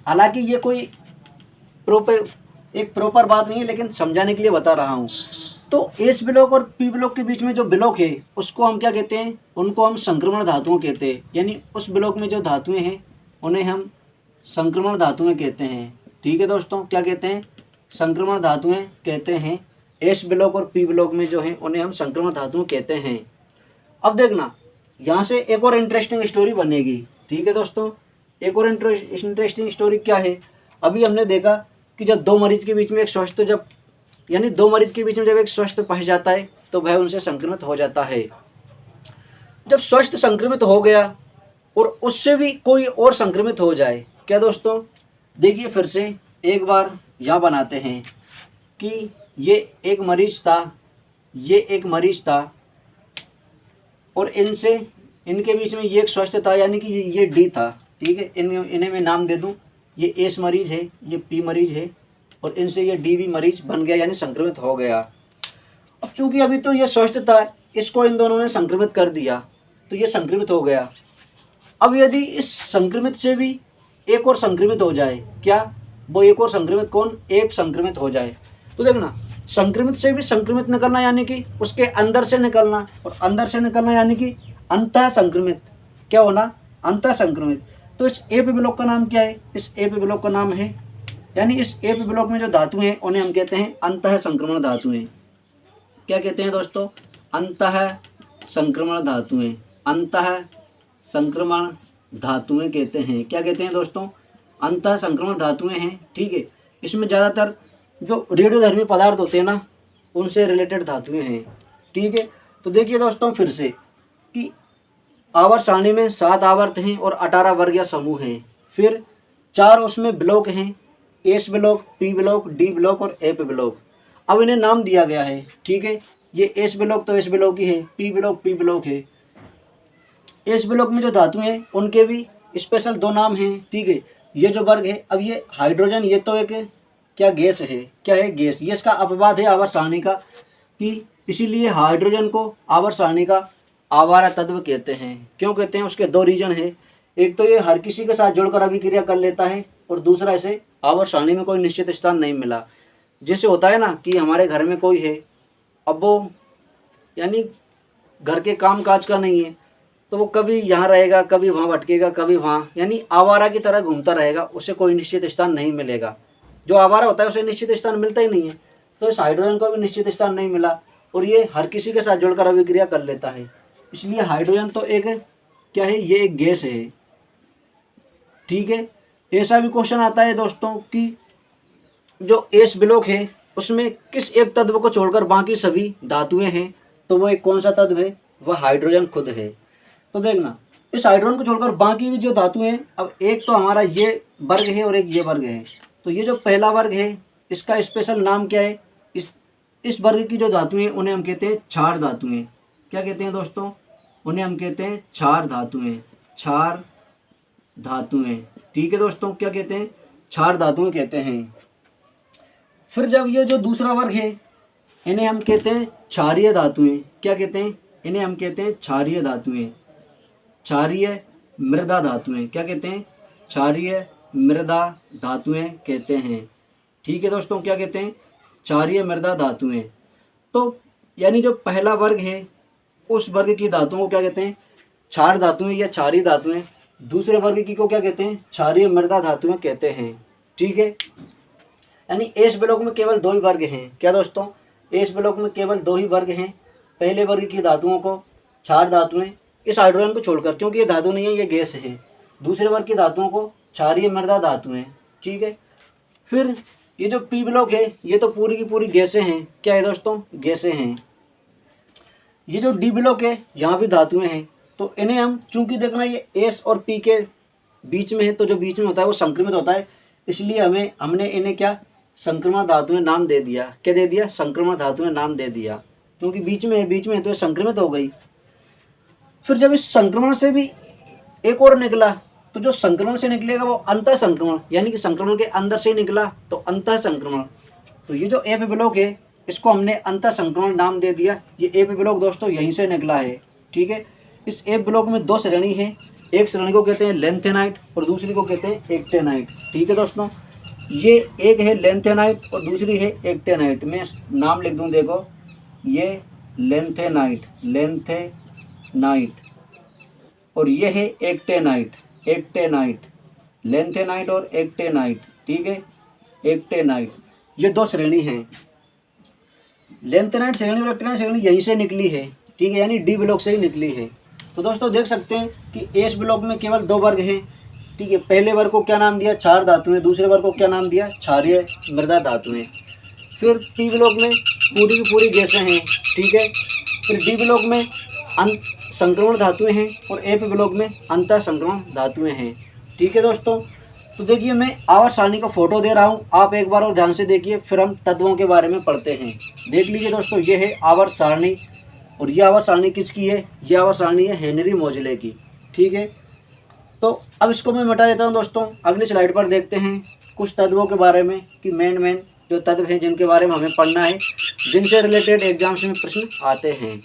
हालांकि ये कोई प्रॉपर बात नहीं है, लेकिन समझाने के लिए बता रहा हूँ। तो एस ब्लॉक और पी ब्लॉक के बीच में जो ब्लॉक है उसको हम क्या कहते हैं? उनको हम संक्रमण धातुओं कहते हैं। यानी उस ब्लॉक में जो धातुएं हैं उन्हें हम संक्रमण धातुएं कहते हैं। ठीक है दोस्तों, क्या कहते हैं? संक्रमण धातुएं कहते हैं। एस ब्लॉक और पी ब्लॉक में जो है उन्हें हम संक्रमण धातुएं कहते हैं। अब देखना, यहाँ से एक और इंटरेस्टिंग स्टोरी बनेगी। ठीक है दोस्तों, एक और इंटरेस्टिंग स्टोरी क्या है? अभी हमने देखा कि जब दो मरीज के बीच में एक स्वस्थ दो मरीज के बीच में जब एक स्वस्थ फंस जाता है तो वह उनसे संक्रमित हो जाता है। जब स्वस्थ संक्रमित हो गया और उससे भी कोई और संक्रमित हो जाए, क्या दोस्तों? देखिए फिर से एक बार यहाँ बनाते हैं कि ये एक मरीज था और इनके बीच में ये एक स्वस्थ था, यानी कि ये डी था। ठीक है, इन्हें मैं नाम दे दूं, ये एस मरीज है ये पी मरीज है, और इनसे ये डी भी मरीज बन गया, यानी संक्रमित हो गया। अब चूंकि अभी तो ये स्वस्थ था, इसको इन दोनों ने संक्रमित कर दिया तो ये संक्रमित हो गया। अब यदि इस संक्रमित से भी एक और संक्रमित हो जाए, क्या? वो एक और संक्रमित कौन? एफ संक्रमित हो जाए, तो देखना, संक्रमित से भी संक्रमित निकलना यानी कि उसके अंदर से निकलना, और अंदर से निकलना यानी कि अंतः संक्रमित। क्या होना? अंतः संक्रमित। तो इस एफ ब्लॉक का नाम क्या है? इस एफ ब्लॉक का नाम है, यानी इस एफ ब्लॉक में जो धातुएं हैं उन्हें हम कहते हैं अंतः संक्रमण धातुएं। क्या कहते हैं दोस्तों? अंतः संक्रमण धातुएं। अंतः संक्रमण धातुएं कहते हैं। क्या कहते हैं दोस्तों? अंतः संक्रमण धातुएं हैं। ठीक है, इसमें ज़्यादातर जो रेडियोधर्मी पदार्थ होते हैं ना, उनसे रिलेटेड धातुएं हैं। ठीक है, तो देखिए दोस्तों फिर से कि आवर्त सारणी में 7 आवर्त हैं और 18 वर्ग या समूह हैं। फिर 4 उसमें ब्लॉक हैं, S block, P block, D block और एफ ब्लॉक। अब इन्हें नाम दिया गया है। ठीक है, ये एस ब्लॉक तो एस ब्लॉक ही है, पी ब्लॉक पी ब्लॉक है। एस ब्लॉक में जो धातु हैं उनके भी स्पेशल 2 नाम हैं। ठीक है, ये जो वर्ग है, अब ये हाइड्रोजन, ये तो एक क्या गैस है? क्या है? गैस। ये इसका अपवाद है आवर्त सारणी का, कि इसीलिए हाइड्रोजन को आवर्त सारणी का आवारा तत्व कहते हैं। क्यों कहते हैं? उसके 2 रीजन है। एक तो ये हर किसी के साथ जुड़कर अभिक्रिया कर लेता है, और दूसरा इसे आवर्त सारणी में कोई निश्चित स्थान नहीं मिला। जैसे होता है ना कि हमारे घर में कोई है, अब वो यानी घर के काम काज का नहीं है, तो वो कभी यहाँ रहेगा, कभी वहाँ भटकेगा, कभी वहाँ, यानी आवारा की तरह घूमता रहेगा, उसे कोई निश्चित स्थान नहीं मिलेगा। जो आवारा होता है उसे निश्चित स्थान मिलता ही नहीं है, तो इस हाइड्रोजन को भी निश्चित स्थान नहीं मिला। और ये हर किसी के साथ जुड़कर अभिक्रिया कर लेता है। इसलिए हाइड्रोजन तो एक क्या है, ये एक गैस है। ठीक है, ऐसा भी क्वेश्चन आता है दोस्तों कि जो एस ब्लॉक है उसमें किस एक तत्व को छोड़कर बाकी सभी धातुएं हैं, तो वो एक कौन सा तत्व है, वह हाइड्रोजन खुद है। तो देखना, इस हाइड्रोजन को छोड़कर बाकी भी जो धातुएं हैं, अब एक तो हमारा ये वर्ग है और एक ये वर्ग है, तो ये जो पहला वर्ग है इसका स्पेशल नाम क्या है, इस वर्ग की जो धातुएं हैं उन्हें हम कहते हैं क्षार धातुएं। क्या कहते हैं दोस्तों, उन्हें हम कहते हैं क्षार धातुएं, क्षार धातुएं। ठीक है दोस्तों, क्या कहते हैं, क्षार धातुएं कहते हैं। फिर जब ये जो दूसरा वर्ग है इन्हें हम कहते हैं क्षारीय धातुएं। क्या कहते हैं, इन्हें हम कहते हैं क्षारीय धातुएं, क्षारीय मृदा धातुएं। क्या कहते हैं, क्षारीय मृदा धातुएं कहते हैं। ठीक है दोस्तों, क्या कहते हैं, क्षारीय मृदा धातुएं। तो यानी जो पहला वर्ग है उस वर्ग की धातुओं को क्या कहते हैं, क्षार धातुएं या क्षारीय धातुएं। दूसरे वर्ग की को क्या कहते हैं, क्षारीय मृदा धातुएं कहते हैं। ठीक है, यानी एस ब्लॉक में केवल दो ही वर्ग हैं। क्या दोस्तों, एस ब्लॉक में केवल दो ही वर्ग हैं। पहले वर्ग की धातुओं को क्षार धातुएं, इस हाइड्रोजन को छोड़कर, क्योंकि ये धातु नहीं है, ये गैस है। दूसरे वर्ग की धातुओं को क्षारीय मृदा धातुएं। ठीक है, फिर ये जो पी ब्लॉक है ये तो पूरी की पूरी गैसें हैं। क्या है दोस्तों, गैसें हैं। ये जो डी ब्लॉक है यहाँ भी धातुएं हैं। तो इन्हें हम, चूंकि देखना ये एस और पी के बीच में है, तो जो बीच में होता है वो संक्रमित होता है, इसलिए हमने इन्हें क्या, संक्रमण धातुएं नाम दे दिया। क्या दे दिया, संक्रमण धातुएं नाम दे दिया, क्योंकि बीच में है तो ये संक्रमित हो गई। फिर जब इस संक्रमण से भी एक और निकला, तो जो संक्रमण से निकलेगा वो अंतः संक्रमण, यानी कि संक्रमण के अंदर से निकला तो अंतः संक्रमण। तो ये जो एप ब्लॉक है इसको हमने अंतः संक्रमण नाम दे दिया। ये एप ब्लॉक दोस्तों यहीं से निकला है। ठीक है, इस एप ब्लॉक में दो श्रेणी है, एक श्रेणी को कहते हैं लेंथेनाइट और दूसरी को कहते हैं एक्टेनाइट। ठीक है दोस्तों, ये एक है लेंथेनाइट और दूसरी है एक्टेनाइट। मैं नाम लिख दूं, देखो, ये लेंथेनाइट, लेंथेनाइट, और ये है एक्टेनाइट, एक्टेनाइट, लेंथेनाइट और एक्टेनाइट। ठीक है, एक्टेनाइट, ये दो श्रेणी हैं। लेंथेनाइट श्रेणी और एक्टेनाइट श्रेणी यहीं से निकली है। ठीक है, यानी डी ब्लॉक से ही निकली है। तो दोस्तों देख सकते हैं कि एस ब्लॉक में केवल दो वर्ग हैं। ठीक है, पहले वर्ग को क्या नाम दिया, क्षार धातुएं, दूसरे वर्ग को क्या नाम दिया, क्षारीय मृदा धातुएं। फिर पी ब्लॉक में पूरी की पूरी गैसें हैं। ठीक है, फिर डी ब्लॉक में संक्रमण धातुएं हैं और एप ब्लॉक में अंतः संक्रमण धातुएं हैं। ठीक है दोस्तों, तो देखिए मैं आवर्त सारणी का फोटो दे रहा हूँ, आप एक बार और ध्यान से देखिए, फिर हम तत्वों के बारे में पढ़ते हैं। देख लीजिए दोस्तों, ये है आवर्त सारणी, और ये आवर्त सारणी किसकी है, ये आवर्त सारणी है हेनरी मोजले की। ठीक है, तो अब इसको मैं मिटा देता हूँ दोस्तों। अगली स्लाइड पर देखते हैं कुछ तत्वों के बारे में कि मेन जो तत्व हैं जिनके बारे में हमें पढ़ना है, जिनसे रिलेटेड एग्जाम्स में प्रश्न आते हैं।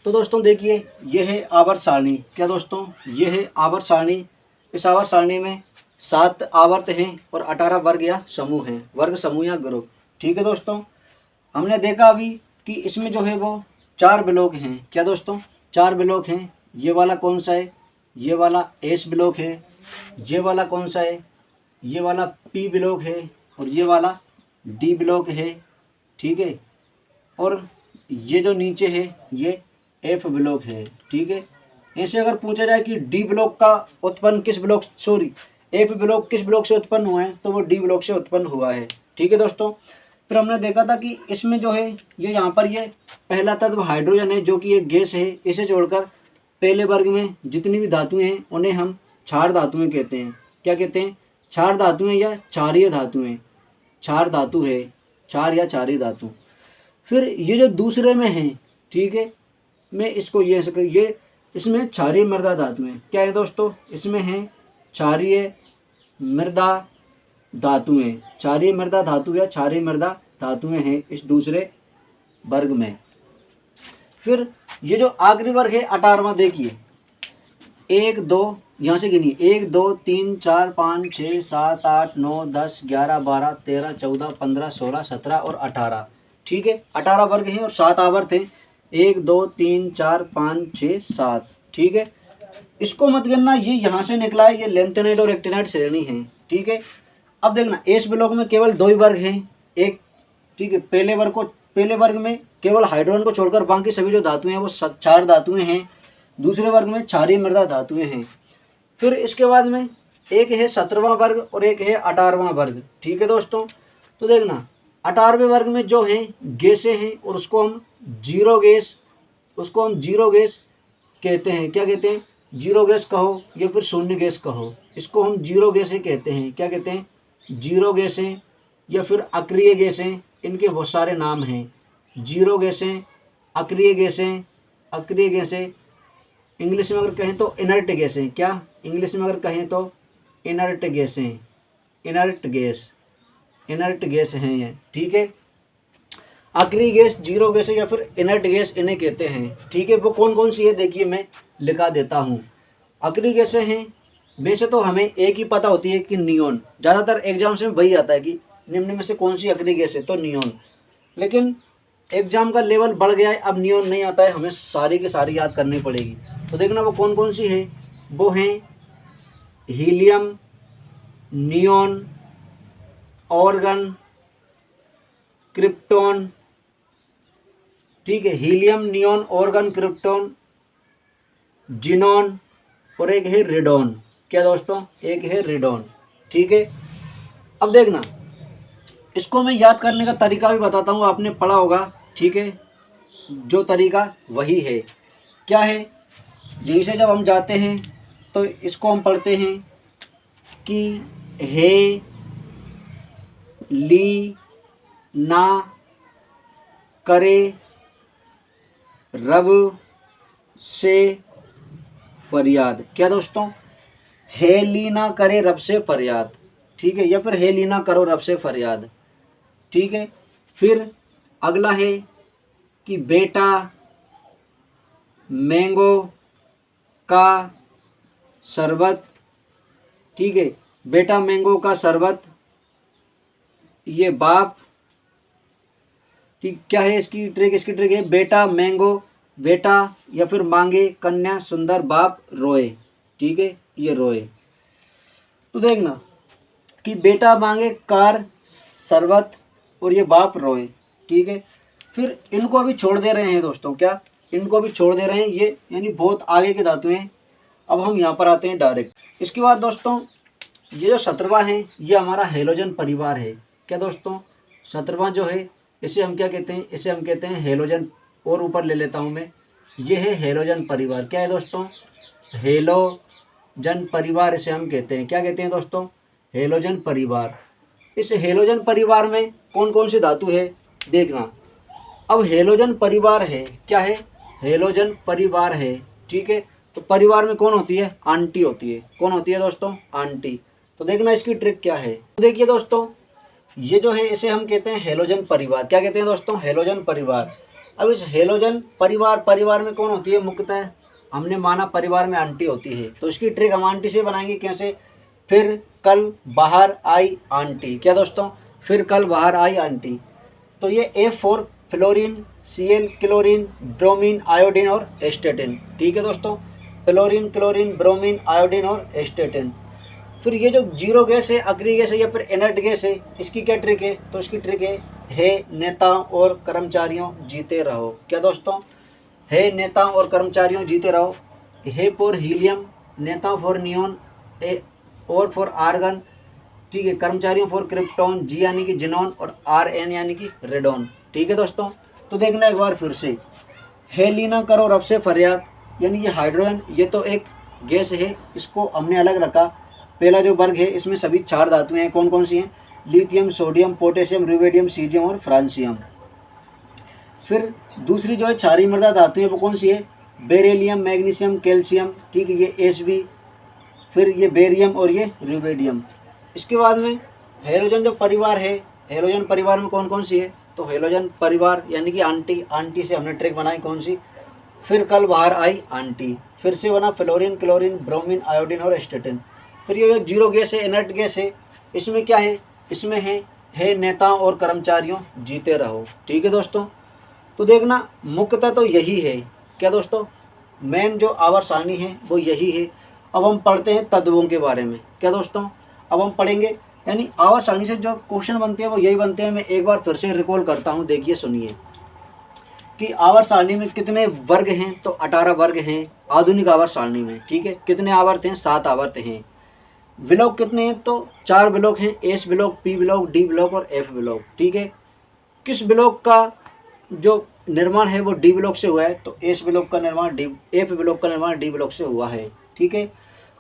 तो दोस्तों देखिए, ये है आवर्त सारणी। क्या दोस्तों, ये है आवर्त सारणी। इस आवर्त सारणी में 7 आवर्त हैं और 18 वर्ग या समूह हैं, वर्ग समूह या ग्रुप। ठीक है दोस्तों, हमने देखा अभी कि इसमें जो है वो 4 ब्लॉक हैं। क्या दोस्तों, 4 ब्लॉक हैं। ये वाला कौन सा है, ये वाला एस ब्लॉक है। ये वाला कौन सा है, ये वाला पी ब्लॉक है, और ये वाला डी ब्लॉक है। ठीक है, और ये जो नीचे है ये एफ ब्लॉक है। ठीक है, ऐसे अगर पूछा जाए कि डी ब्लॉक का उत्पन्न किस ब्लॉक, सॉरी, एफ ब्लॉक किस ब्लॉक से उत्पन्न हुआ है, तो वो डी ब्लॉक से उत्पन्न हुआ है। ठीक है दोस्तों, फिर हमने देखा था कि इसमें जो है ये यहाँ पर ये पहला तत्व हाइड्रोजन है, जो कि एक गैस है। इसे छोड़कर पहले वर्ग में जितनी भी धातुएं हैं उन्हें हम क्षार धातुएं कहते हैं। क्या कहते हैं, क्षार धातुएं या क्षारीय धातुएं। क्षार धातु है, क्षार या क्षारीय धातु। फिर ये जो दूसरे में है, ठीक है, मैं इसको ये इसमें क्षारीय मृदा धातुएं। क्या है दोस्तों, इसमें है क्षारीय मृदा धातुएं। क्षारीय मृदा धातु या क्षारीय मृदा धातुएं हैं इस दूसरे वर्ग में। फिर ये जो आखिरी वर्ग है 18वां, देखिए 1 2, यहाँ से गिनिए, 1 2 3 4 5 6 7 8 9 10 11 12 13 14 15 16 17 और 18। ठीक है, 18 वर्ग हैं और 7 आवर्त हैं, 1 2 3 4 5 6 7। ठीक है, इसको मत गिनना, ये यहाँ से निकला है, ये लेंथेनाइट और एक्टिनाइट श्रेणी है। ठीक है, अब देखना एस ब्लॉक में केवल 2 ही वर्ग हैं, एक, ठीक है, पहले वर्ग को पहले वर्ग में केवल हाइड्रोजन को छोड़कर बाकी सभी जो धातुएं हैं वो 4 धातुएं हैं। दूसरे वर्ग में क्षारीय मृदा धातुएं हैं। फिर इसके बाद में एक है 17वां वर्ग और एक है 18वां वर्ग। ठीक है दोस्तों, तो देखना 18वें वर्ग में जो हैं गैसें हैं और उसको हम जीरो गैस कहते हैं। क्या कहते हैं? जीरो गैस कहो या फिर शून्य गैस कहो, इसको हम जीरो गैसें कहते हैं। क्या कहते हैं? जीरो गैसें या फिर अक्रिय गैसें, इनके बहुत सारे नाम हैं। जीरो गैसें, अक्रिय गैसें, इंग्लिश में अगर कहें तो इनर्ट गैसें। क्या इंग्लिश में अगर कहें तो इनर्ट गैसें, इनर्ट गैस हैं ये। ठीक है, अक्रिय गैस, जीरो गैस या फिर इनर्ट गैस इन्हें कहते हैं। ठीक है, वो कौन कौन सी है देखिए मैं लिखा देता हूँ। अक्रिय गैसें हैं, वैसे तो हमें एक ही पता होती है कि नियोन, ज़्यादातर एग्जाम से वही आता है कि निम्न में से कौन सी अक्रिय गैस है, तो नियोन। लेकिन एग्जाम का लेवल बढ़ गया है, अब नियोन नहीं आता है, हमें सारी की सारी याद करनी पड़ेगी। तो देखना वो कौन कौन सी है, वो हैं हीलियम, नियोन, ऑर्गन, क्रिप्टॉन। ठीक है, helium, neon, organ, krypton, xenon और एक है रेडॉन। क्या दोस्तों? एक है रेडॉन। ठीक है, अब देखना इसको मैं याद करने का तरीका भी बताता हूँ, आपने पढ़ा होगा। ठीक है, जो तरीका वही है। क्या है? यहीं से जब हम जाते हैं तो इसको हम पढ़ते हैं कि हे, ली, ना, करे, रब से फरियाद। क्या दोस्तों? हे, ली, ना, करे, रब से फरियाद। ठीक है, या फिर हे, ली, ना, करो, रब से फरियाद। ठीक है, फिर अगला है कि बेटा मैंगो का शरबत। ठीक है, बेटा मैंगो का शरबत, ये बाप। ठीक, क्या है इसकी ट्रिक? इसकी ट्रिक है बेटा मैंगो, बेटा या फिर मांगे कन्या सुंदर, बाप रोए। ठीक है, ये रोए। तो देखना कि बेटा मांगे कार शरबत और ये बाप रोए। ठीक है, फिर इनको अभी छोड़ दे रहे हैं दोस्तों। क्या? इनको अभी छोड़ दे रहे हैं, ये यानी बहुत आगे के धातु हैं। अब हम यहाँ पर आते हैं डायरेक्ट। इसके बाद दोस्तों ये जो 17वां है ये हमारा हेलोजन परिवार है। क्या दोस्तों? 17वां जो है इसे हम क्या कहते हैं? इसे हम कहते हैं हेलोजन। और ऊपर ले लेता हूँ मैं, ये है हेलोजन परिवार। क्या है दोस्तों? हेलोजन परिवार इसे हम कहते हैं। क्या कहते हैं दोस्तों? हेलोजन परिवार। इस हेलोजन परिवार में कौन कौन सी धातु है देखना। अब हेलोजन परिवार है, क्या है? हेलोजन परिवार है। ठीक है, तो परिवार में कौन होती है? आंटी होती है। कौन होती है दोस्तों? आंटी। तो देखना इसकी ट्रिक क्या है। तो देखिए दोस्तों ये जो है इसे हम कहते हैं हेलोजन परिवार। क्या कहते हैं दोस्तों? हेलोजन परिवार। अब इस हेलोजन परिवार में कौन होती है? मुख्यतः हमने माना परिवार में आंटी होती है, तो इसकी ट्रिक हम आंटी से बनाएंगे। कैसे? फिर कल बाहर आई आंटी। क्या दोस्तों? फिर कल बाहर आई आंटी। तो ये F4 fluorine, Cl chlorine, bromine, iodine और एस्टेटिन। ठीक है दोस्तों, फ्लोरीन, क्लोरीन, ब्रोमीन, आयोडीन और एस्टेटिन। फिर ये जो जीरो गैस है, अक्रिय गैस है या फिर इनर्ट गैस है, इसकी क्या ट्रिक है? तो इसकी ट्रिक है हे नेताओं और कर्मचारियों जीते रहो। क्या दोस्तों? हे नेताओं और कर्मचारियों जीते रहो। हे फॉर हीलियम, नेताओं फॉर नियोन, ए और फॉर आर्गन। ठीक है, कर्मचारियों फॉर क्रिप्टॉन, जी यानी कि जिनॉन और आर एन यानी कि रेडॉन। ठीक है दोस्तों, तो देखना एक बार फिर से, हे लीना करो रब से फरियाद, यानी ये हाइड्रोजन ये तो एक गैस है, इसको हमने अलग रखा। पहला जो वर्ग है इसमें सभी 4 धातुएं हैं। कौन कौन सी हैं? Lithium, sodium, potassium, rubidium, caesium और फ्रांसियम। फिर दूसरी जो है क्षारीय मृदा धातु है वो कौन सी है? Beryllium, magnesium, calcium. ठीक है, ये Sb। फिर ये बेरियम और ये रुबिडियम। इसके बाद में हेलोजन जो परिवार है, हेलोजन परिवार में कौन कौन सी है? तो हेलोजन परिवार यानी कि आंटी से हमने ट्रिक बनाई कौन सी? फिर कल बाहर आई आंटी। फिर से बना फ्लोरीन, क्लोरीन, ब्रोमीन, आयोडीन और एस्टेटिन। फिर ये जो जीरो गैस है, इनर्ट गैस है, इसमें क्या है? इसमें है नेताओं और कर्मचारियों जीते रहो। ठीक है दोस्तों, तो देखना मुख्यतः तो यही है। क्या दोस्तों? मेन जो आवर्त सारणी है वो यही है। अब हम पढ़ते हैं तत्वों के बारे में। क्या दोस्तों? अब हम पढ़ेंगे यानी आवर्त सारणी से जो क्वेश्चन बनते हैं वो यही बनते हैं। मैं एक बार फिर से रिकॉल करता हूँ, देखिए सुनिए कि आवर्त सारणी में कितने वर्ग हैं, तो 18 वर्ग हैं आधुनिक आवर्त सारणी में। ठीक है, कितने आवर्त हैं, 7 आवर्त हैं। ब्लॉक कितने हैं, तो 4 ब्लॉक हैं, S block, P block, D block और एफ ब्लॉक। ठीक है, किस ब्लॉक का जो निर्माण है वो डी ब्लॉक से हुआ है, तो एस ब्लॉक का निर्माण डी, एफ ब्लॉक का निर्माण डी ब्लॉक से हुआ है। ठीक है,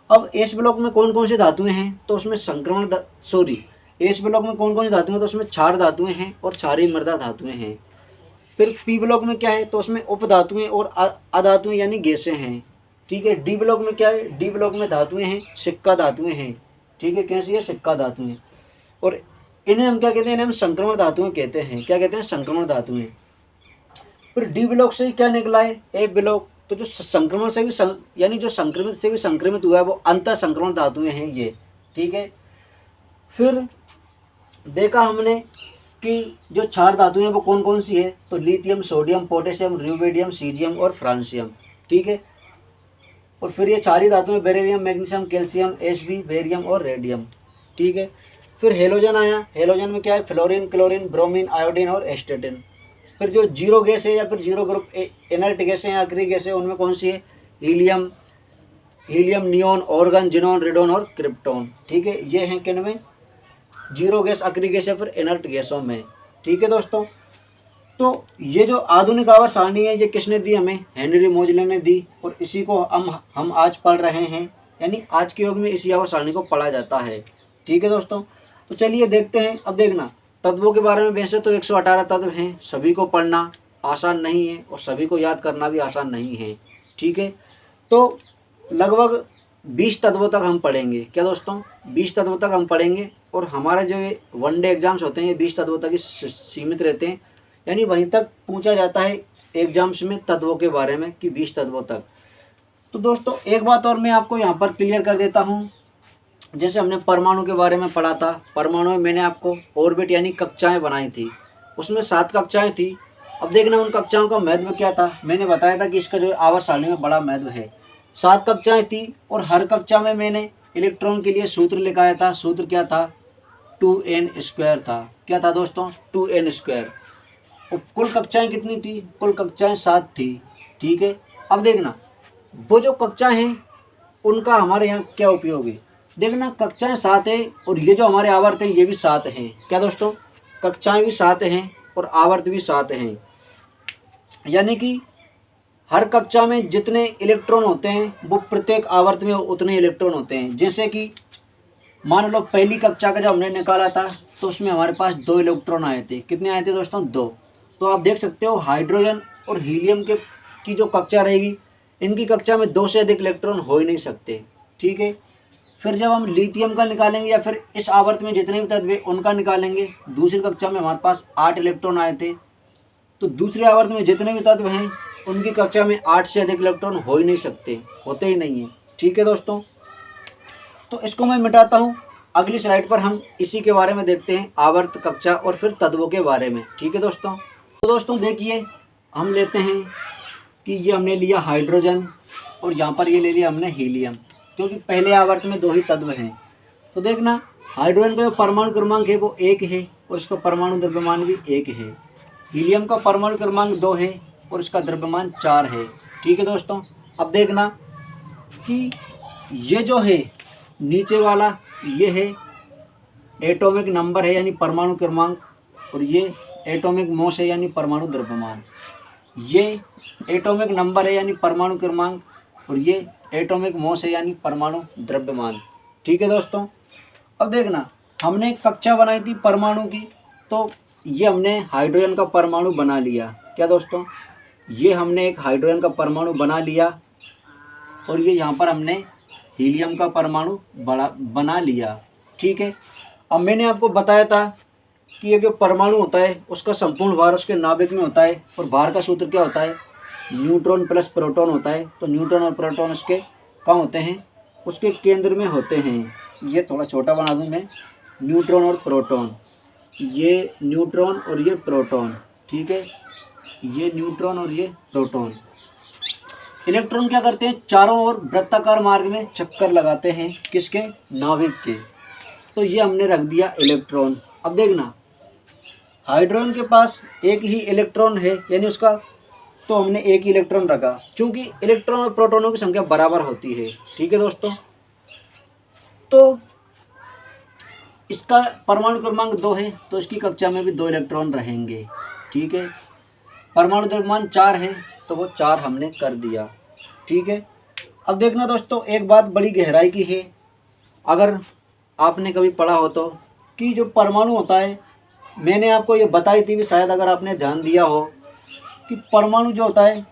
अब एस ब्लॉक में कौन कौन सी धातुएं हैं, तो उसमें एस ब्लॉक में कौन कौन सी धातुएं हैं, तो उसमें क्षार धातुएं हैं और क्षारीय मृदा धातुएं हैं। फिर पी ब्लॉक में क्या है, तो उसमें उप धातुएं और अधातुएं यानी गैसें हैं। ठीक है, डी ब्लॉक में क्या है, डी ब्लॉक में धातुएं हैं, सिक्का धातुएं हैं। ठीक है, कैसी है, सिक्का धातुएं। और इन्हें हम क्या कहते हैं, इन्हें हम संक्रमण धातुएं कहते हैं। क्या कहते हैं, संक्रमण धातुएं। फिर डी ब्लॉक से क्या निकला है, एफ ब्लॉक। तो जो संक्रमण से भी यानी जो संक्रमित से भी संक्रमित हुआ है वो अंतः संक्रमण धातुएं हैं ये। ठीक है, फिर देखा हमने कि जो क्षार धातुएं हैं वो कौन कौन सी है, तो लिथियम, सोडियम, पोटेशियम, र्यूबेडियम, सीजियम और फ्रांसियम। ठीक है, और फिर ये क्षारीय धातुएं beryllium, magnesium, calcium, SB, barium और रेडियम। ठीक है, फिर हेलोजन आया। हेलोजन में क्या है, फ्लोरीन, क्लोरीन, ब्रोमीन, आयोडीन और एस्टेटिन। फिर जो जीरो गैस है या फिर जीरो ग्रुप इनर्ट गैस है या अक्रिय गैस है, उनमें कौन सी है, helium, neon, organ, xenon, radon और क्रिप्टोन। ठीक है, ये हैं किन में, जीरो गैस, अक्रिय गैस या फिर इनर्ट गैसों में। ठीक है दोस्तों, तो ये जो आधुनिक आवर्त सारणी है ये किसने दी, हमें हेनरी मोजले ने दी। और इसी को हम आज पढ़ रहे हैं, यानी आज के युग में इसी आवर्त सारणी को पढ़ा जाता है। ठीक है दोस्तों, तो चलिए देखते हैं। अब देखना तत्वों के बारे में, वैसे तो 118 तत्व हैं, सभी को पढ़ना आसान नहीं है और सभी को याद करना भी आसान नहीं है। ठीक है, तो लगभग 20 तत्वों तक हम पढ़ेंगे। क्या दोस्तों, 20 तत्वों तक हम पढ़ेंगे। और हमारा जो ये वनडे एग्जाम्स होते हैं ये 20 तत्वों तक ही सीमित रहते हैं, यानी वहीं तक पूछा जाता है एग्जाम्स में तत्वों के बारे में कि 20 तत्वों तक। तो दोस्तों एक बात और मैं आपको यहाँ पर क्लियर कर देता हूँ। जैसे हमने परमाणु के बारे में पढ़ा था, परमाणु में मैंने आपको ऑर्बिट यानी कक्षाएं बनाई थी, उसमें 7 कक्षाएं थी। अब देखना उन कक्षाओं का महत्व क्या था। मैंने बताया था कि इसका जो आवर्त सारणी में बड़ा महत्व है। 7 कक्षाएं थी और हर कक्षा में मैंने इलेक्ट्रॉन के लिए सूत्र लिखाया था। सूत्र क्या था, 2n² था। क्या था दोस्तों, 2n²। और कुल कक्षाएं कितनी थी, कुल कक्षाएं 7 थी। ठीक है, अब देखना वो जो कक्षाएं हैं उनका हमारे यहाँ क्या उपयोग है। देखना कक्षाएं 7 है और ये जो हमारे आवर्त हैं ये भी 7 हैं। क्या दोस्तों, कक्षाएं भी 7 हैं और आवर्त भी 7 हैं। यानी कि हर कक्षा में जितने इलेक्ट्रॉन होते हैं वो प्रत्येक आवर्त में उतने इलेक्ट्रॉन होते हैं। जैसे कि मान लो पहली कक्षा का जब हमने निकाला था तो उसमें हमारे पास 2 इलेक्ट्रॉन आए थे। कितने आए थे दोस्तों, 2। तो आप देख सकते हो हाइड्रोजन और हीलियम की जो कक्षा रहेगी, इनकी कक्षा में 2 से अधिक इलेक्ट्रॉन हो ही नहीं सकते। ठीक है, फिर जब हम लिथियम का निकालेंगे या फिर इस आवर्त में जितने भी तत्व हैं उनका निकालेंगे, दूसरी कक्षा में हमारे पास 8 इलेक्ट्रॉन आए थे। तो दूसरे आवर्त में जितने भी तत्व हैं उनकी कक्षा में 8 से अधिक इलेक्ट्रॉन हो ही नहीं सकते, होते ही नहीं हैं। ठीक है दोस्तों, तो इसको मैं मिटाता हूँ। अगली स्लाइड पर हम इसी के बारे में देखते हैं, आवर्त, कक्षा और फिर तत्वों के बारे में। ठीक है दोस्तों, तो दोस्तों देखिए हम लेते हैं कि ये हमने लिया हाइड्रोजन और यहाँ पर ये ले लिया हमने हीलियम, क्योंकि पहले आवर्त में 2 ही तत्व हैं। तो देखना हाइड्रोजन का जो परमाणु क्रमांक है वो 1 है और इसका परमाणु द्रव्यमान भी 1 है। हीलियम का परमाणु क्रमांक 2 है और इसका द्रव्यमान 4 है। ठीक है दोस्तों, अब देखना कि ये जो है नीचे वाला ये है एटॉमिक नंबर है यानी परमाणु क्रमांक, और ये एटॉमिक मास है यानी परमाणु द्रव्यमान। ये एटॉमिक नंबर है यानी परमाणु क्रमांक और ये एटॉमिक मास है यानी परमाणु द्रव्यमान। ठीक है दोस्तों, अब देखना हमने एक कक्षा बनाई थी परमाणु की, तो ये हमने हाइड्रोजन का परमाणु बना लिया। क्या दोस्तों, ये हमने एक हाइड्रोजन का परमाणु बना लिया और ये यहाँ पर हमने हीलियम का परमाणु बना लिया। ठीक है, अब मैंने आपको बताया था कि ये जो परमाणु होता है उसका संपूर्ण भार उसके नाभिक में होता है और भार का सूत्र क्या होता है, न्यूट्रॉन प्लस प्रोटॉन होता है। तो न्यूट्रॉन और प्रोटॉन उसके कहाँ होते हैं, उसके केंद्र में होते हैं। ये थोड़ा छोटा बना दूँ मैं, न्यूट्रॉन और प्रोटॉन, ये न्यूट्रॉन और ये प्रोटॉन। ठीक है, ये न्यूट्रॉन और ये प्रोटॉन। इलेक्ट्रॉन क्या करते हैं, चारों ओर वृत्ताकार मार्ग में चक्कर लगाते हैं, किसके, नाभिक के। तो ये हमने रख दिया इलेक्ट्रॉन। अब देखना हाइड्रोजन के पास एक ही इलेक्ट्रॉन है, यानी उसका, तो हमने एक ही इलेक्ट्रॉन रखा, क्योंकि इलेक्ट्रॉन और प्रोटॉनों की संख्या बराबर होती है। ठीक है दोस्तों, तो इसका परमाणु क्रमांक 2 है, तो इसकी कक्षा में भी 2 इलेक्ट्रॉन रहेंगे। ठीक है, परमाणु द्रव्यमान 4 है, तो वो 4 हमने कर दिया। ठीक है, अब देखना दोस्तों एक बात बड़ी गहराई की है, अगर आपने कभी पढ़ा हो तो, कि जो परमाणु होता है, मैंने आपको ये बताई थी भी शायद अगर आपने ध्यान दिया हो, कि परमाणु जो होता है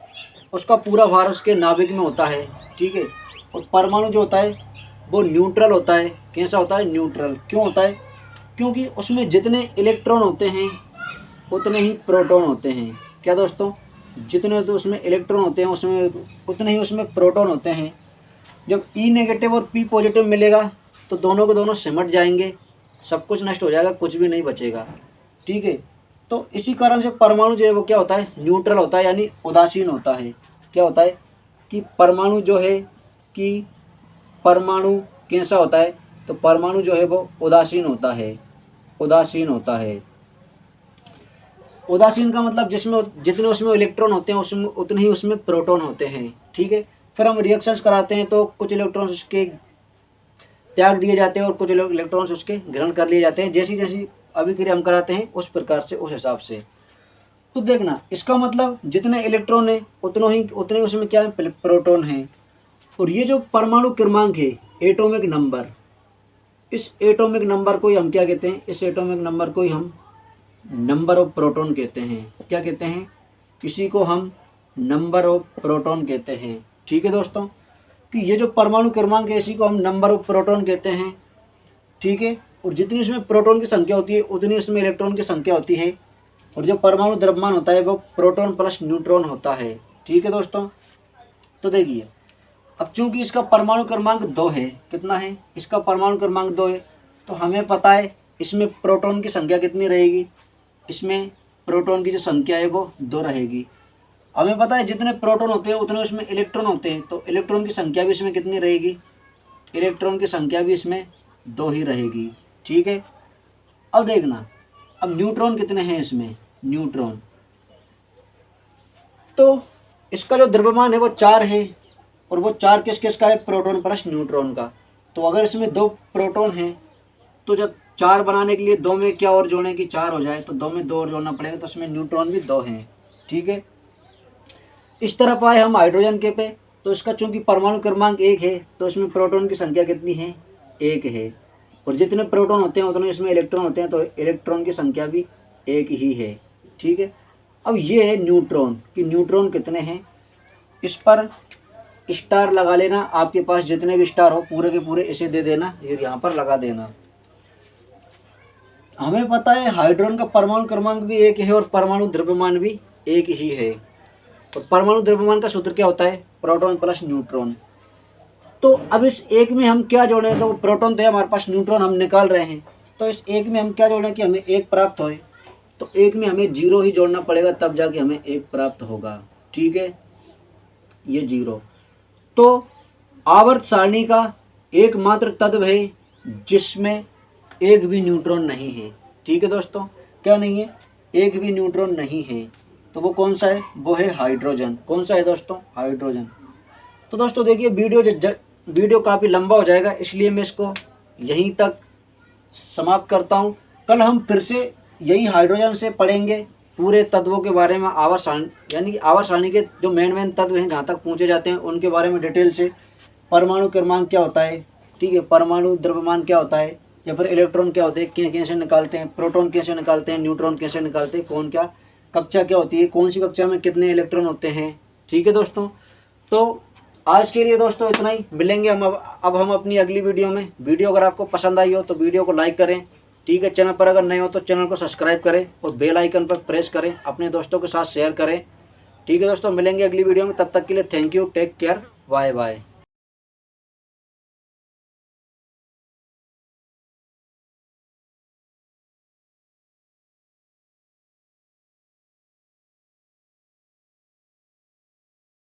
उसका पूरा भार उसके नाभिक में होता है। ठीक है, और परमाणु जो होता है वो न्यूट्रल होता है। कैसा होता है? न्यूट्रल। क्यों होता है? क्योंकि उसमें जितने इलेक्ट्रॉन होते हैं उतने ही प्रोटॉन होते हैं। क्या दोस्तों? जितने तो उसमें इलेक्ट्रॉन होते हैं उसमें उतने ही उसमें प्रोटॉन होते हैं। जब ई नेगेटिव और पी पॉजिटिव मिलेगा तो दोनों के दोनों सिमट जाएंगे, सब कुछ नष्ट हो जाएगा, कुछ भी नहीं बचेगा। ठीक है, तो इसी कारण से परमाणु जो है वो क्या होता है? न्यूट्रल होता है, यानी उदासीन होता है। क्या होता है कि परमाणु जो है कि परमाणु कैसा होता है? तो परमाणु जो है वो उदासीन होता है। उदासीन होता है। उदासीन का मतलब जिसमें जितने उसमें इलेक्ट्रॉन होते हैं उसमें उतने ही उसमें प्रोटॉन होते हैं। ठीक है, फिर हम रिएक्शंस कराते हैं तो कुछ इलेक्ट्रॉन्स उसके त्याग दिए जाते हैं और कुछ इलेक्ट्रॉन्स उसके ग्रहण कर लिए जाते हैं। जैसी जैसी अभिक्रिया हम कराते हैं उस प्रकार से, उस हिसाब से। तो देखना इसका मतलब जितने इलेक्ट्रॉन है उतने उसमें क्या है? प्रोटॉन है। और ये जो परमाणु क्रमांक है, एटॉमिक नंबर, इस एटॉमिक नंबर को ही हम क्या कहते हैं? इस एटॉमिक नंबर को ही हम नंबर ऑफ प्रोटॉन कहते हैं। क्या कहते हैं? इसी को हम नंबर ऑफ प्रोटॉन कहते हैं। ठीक है दोस्तों, कि ये जो परमाणु क्रमांक है इसी को हम नंबर ऑफ प्रोटॉन कहते हैं। ठीक है, और जितनी इसमें प्रोटॉन की संख्या होती है उतनी इसमें इलेक्ट्रॉन की संख्या होती है। और जो परमाणु द्रव्यमान होता है वो प्रोटॉन प्लस न्यूट्रॉन होता है। ठीक है दोस्तों, तो देखिए अब चूंकि इसका परमाणु क्रमांक 2 है, कितना है? इसका परमाणु क्रमांक 2 है, तो हमें पता है इसमें प्रोटॉन की संख्या कितनी रहेगी? इसमें प्रोटॉन की जो संख्या है वो 2 रहेगी। हमें पता है जितने प्रोटॉन होते हैं उतने उसमें इलेक्ट्रॉन होते हैं, तो इलेक्ट्रॉन की संख्या भी इसमें कितनी रहेगी? इलेक्ट्रॉन की संख्या भी इसमें 2 ही रहेगी। ठीक है, अब देखना अब न्यूट्रॉन कितने हैं इसमें? न्यूट्रॉन, तो इसका जो द्रव्यमान है वो 4 है, और वो 4 किस किस का है? प्रोटॉन प्लस न्यूट्रॉन का। तो अगर इसमें 2 प्रोटॉन हैं तो जब 4 बनाने के लिए 2 में क्या और जोड़ें कि 4 हो जाए, तो 2 में 2 और जोड़ना पड़ेगा, तो इसमें न्यूट्रॉन भी 2 हैं। ठीक है, इस तरफ आए हम हाइड्रोजन के पे, तो इसका चूंकि परमाणु क्रमांक 1 है तो इसमें प्रोटॉन की संख्या कितनी है? 1 है, और जितने प्रोटॉन होते हैं उतने इसमें इलेक्ट्रॉन होते हैं, तो इलेक्ट्रॉन की संख्या भी 1 ही है। ठीक है, अब ये है न्यूट्रॉन, कि न्यूट्रॉन कितने हैं। इस पर स्टार लगा लेना, आपके पास जितने भी स्टार हो पूरे के पूरे इसे दे देना, और यहाँ पर लगा देना। हमें पता है हाइड्रोजन का परमाणु क्रमांक भी 1 है और परमाणु द्रव्यमान भी 1 ही है। और परमाणु द्रव्यमान का सूत्र क्या होता है? Proton plus neutron. तो अब इस एक में हम क्या जोड़ें? तो प्रोटॉन तो है हमारे पास, न्यूट्रॉन हम निकाल रहे हैं, तो इस एक में हम क्या जोड़ें कि हमें 1 प्राप्त होए? तो एक में हमें 0 ही जोड़ना पड़ेगा, तब जाके हमें 1 प्राप्त होगा। ठीक है, ये 0। तो आवर्त सारणी का एकमात्र तत्व है जिसमें एक भी न्यूट्रॉन नहीं है। ठीक है दोस्तों, क्या नहीं है? एक भी न्यूट्रॉन नहीं है, तो वो कौन सा है? वो है हाइड्रोजन। कौन सा है दोस्तों? हाइड्रोजन। तो दोस्तों देखिए वीडियो काफ़ी लंबा हो जाएगा, इसलिए मैं इसको यहीं तक समाप्त करता हूँ। कल हम फिर से यही हाइड्रोजन से पढ़ेंगे पूरे तत्वों के बारे में, आवर्त सारणी यानी कि आवर्त सारणी के जो मेन तत्व हैं जहाँ तक पूछे जाते हैं उनके बारे में डिटेल से। परमाणु क्रमांक क्या होता है? ठीक है, परमाणु द्रव्यमान क्या होता है, या फिर इलेक्ट्रॉन क्या होते हैं, कैसे निकालते हैं, प्रोटॉन कैसे निकालते हैं, न्यूट्रॉन कैसे निकालते हैं, कौन क्या कक्षा क्या होती है, कौन सी कक्षा में कितने इलेक्ट्रॉन होते हैं। ठीक है दोस्तों, तो आज के लिए दोस्तों इतना ही। मिलेंगे हम अब हम अपनी अगली वीडियो में। वीडियो अगर आपको पसंद आई हो तो वीडियो को लाइक करें। ठीक है, चैनल पर अगर नए हो तो चैनल को सब्सक्राइब करें और बेल आइकन पर प्रेस करें, अपने दोस्तों के साथ शेयर करें। ठीक है दोस्तों, मिलेंगे अगली वीडियो में, तब तक के लिए thank you, take care, bye bye.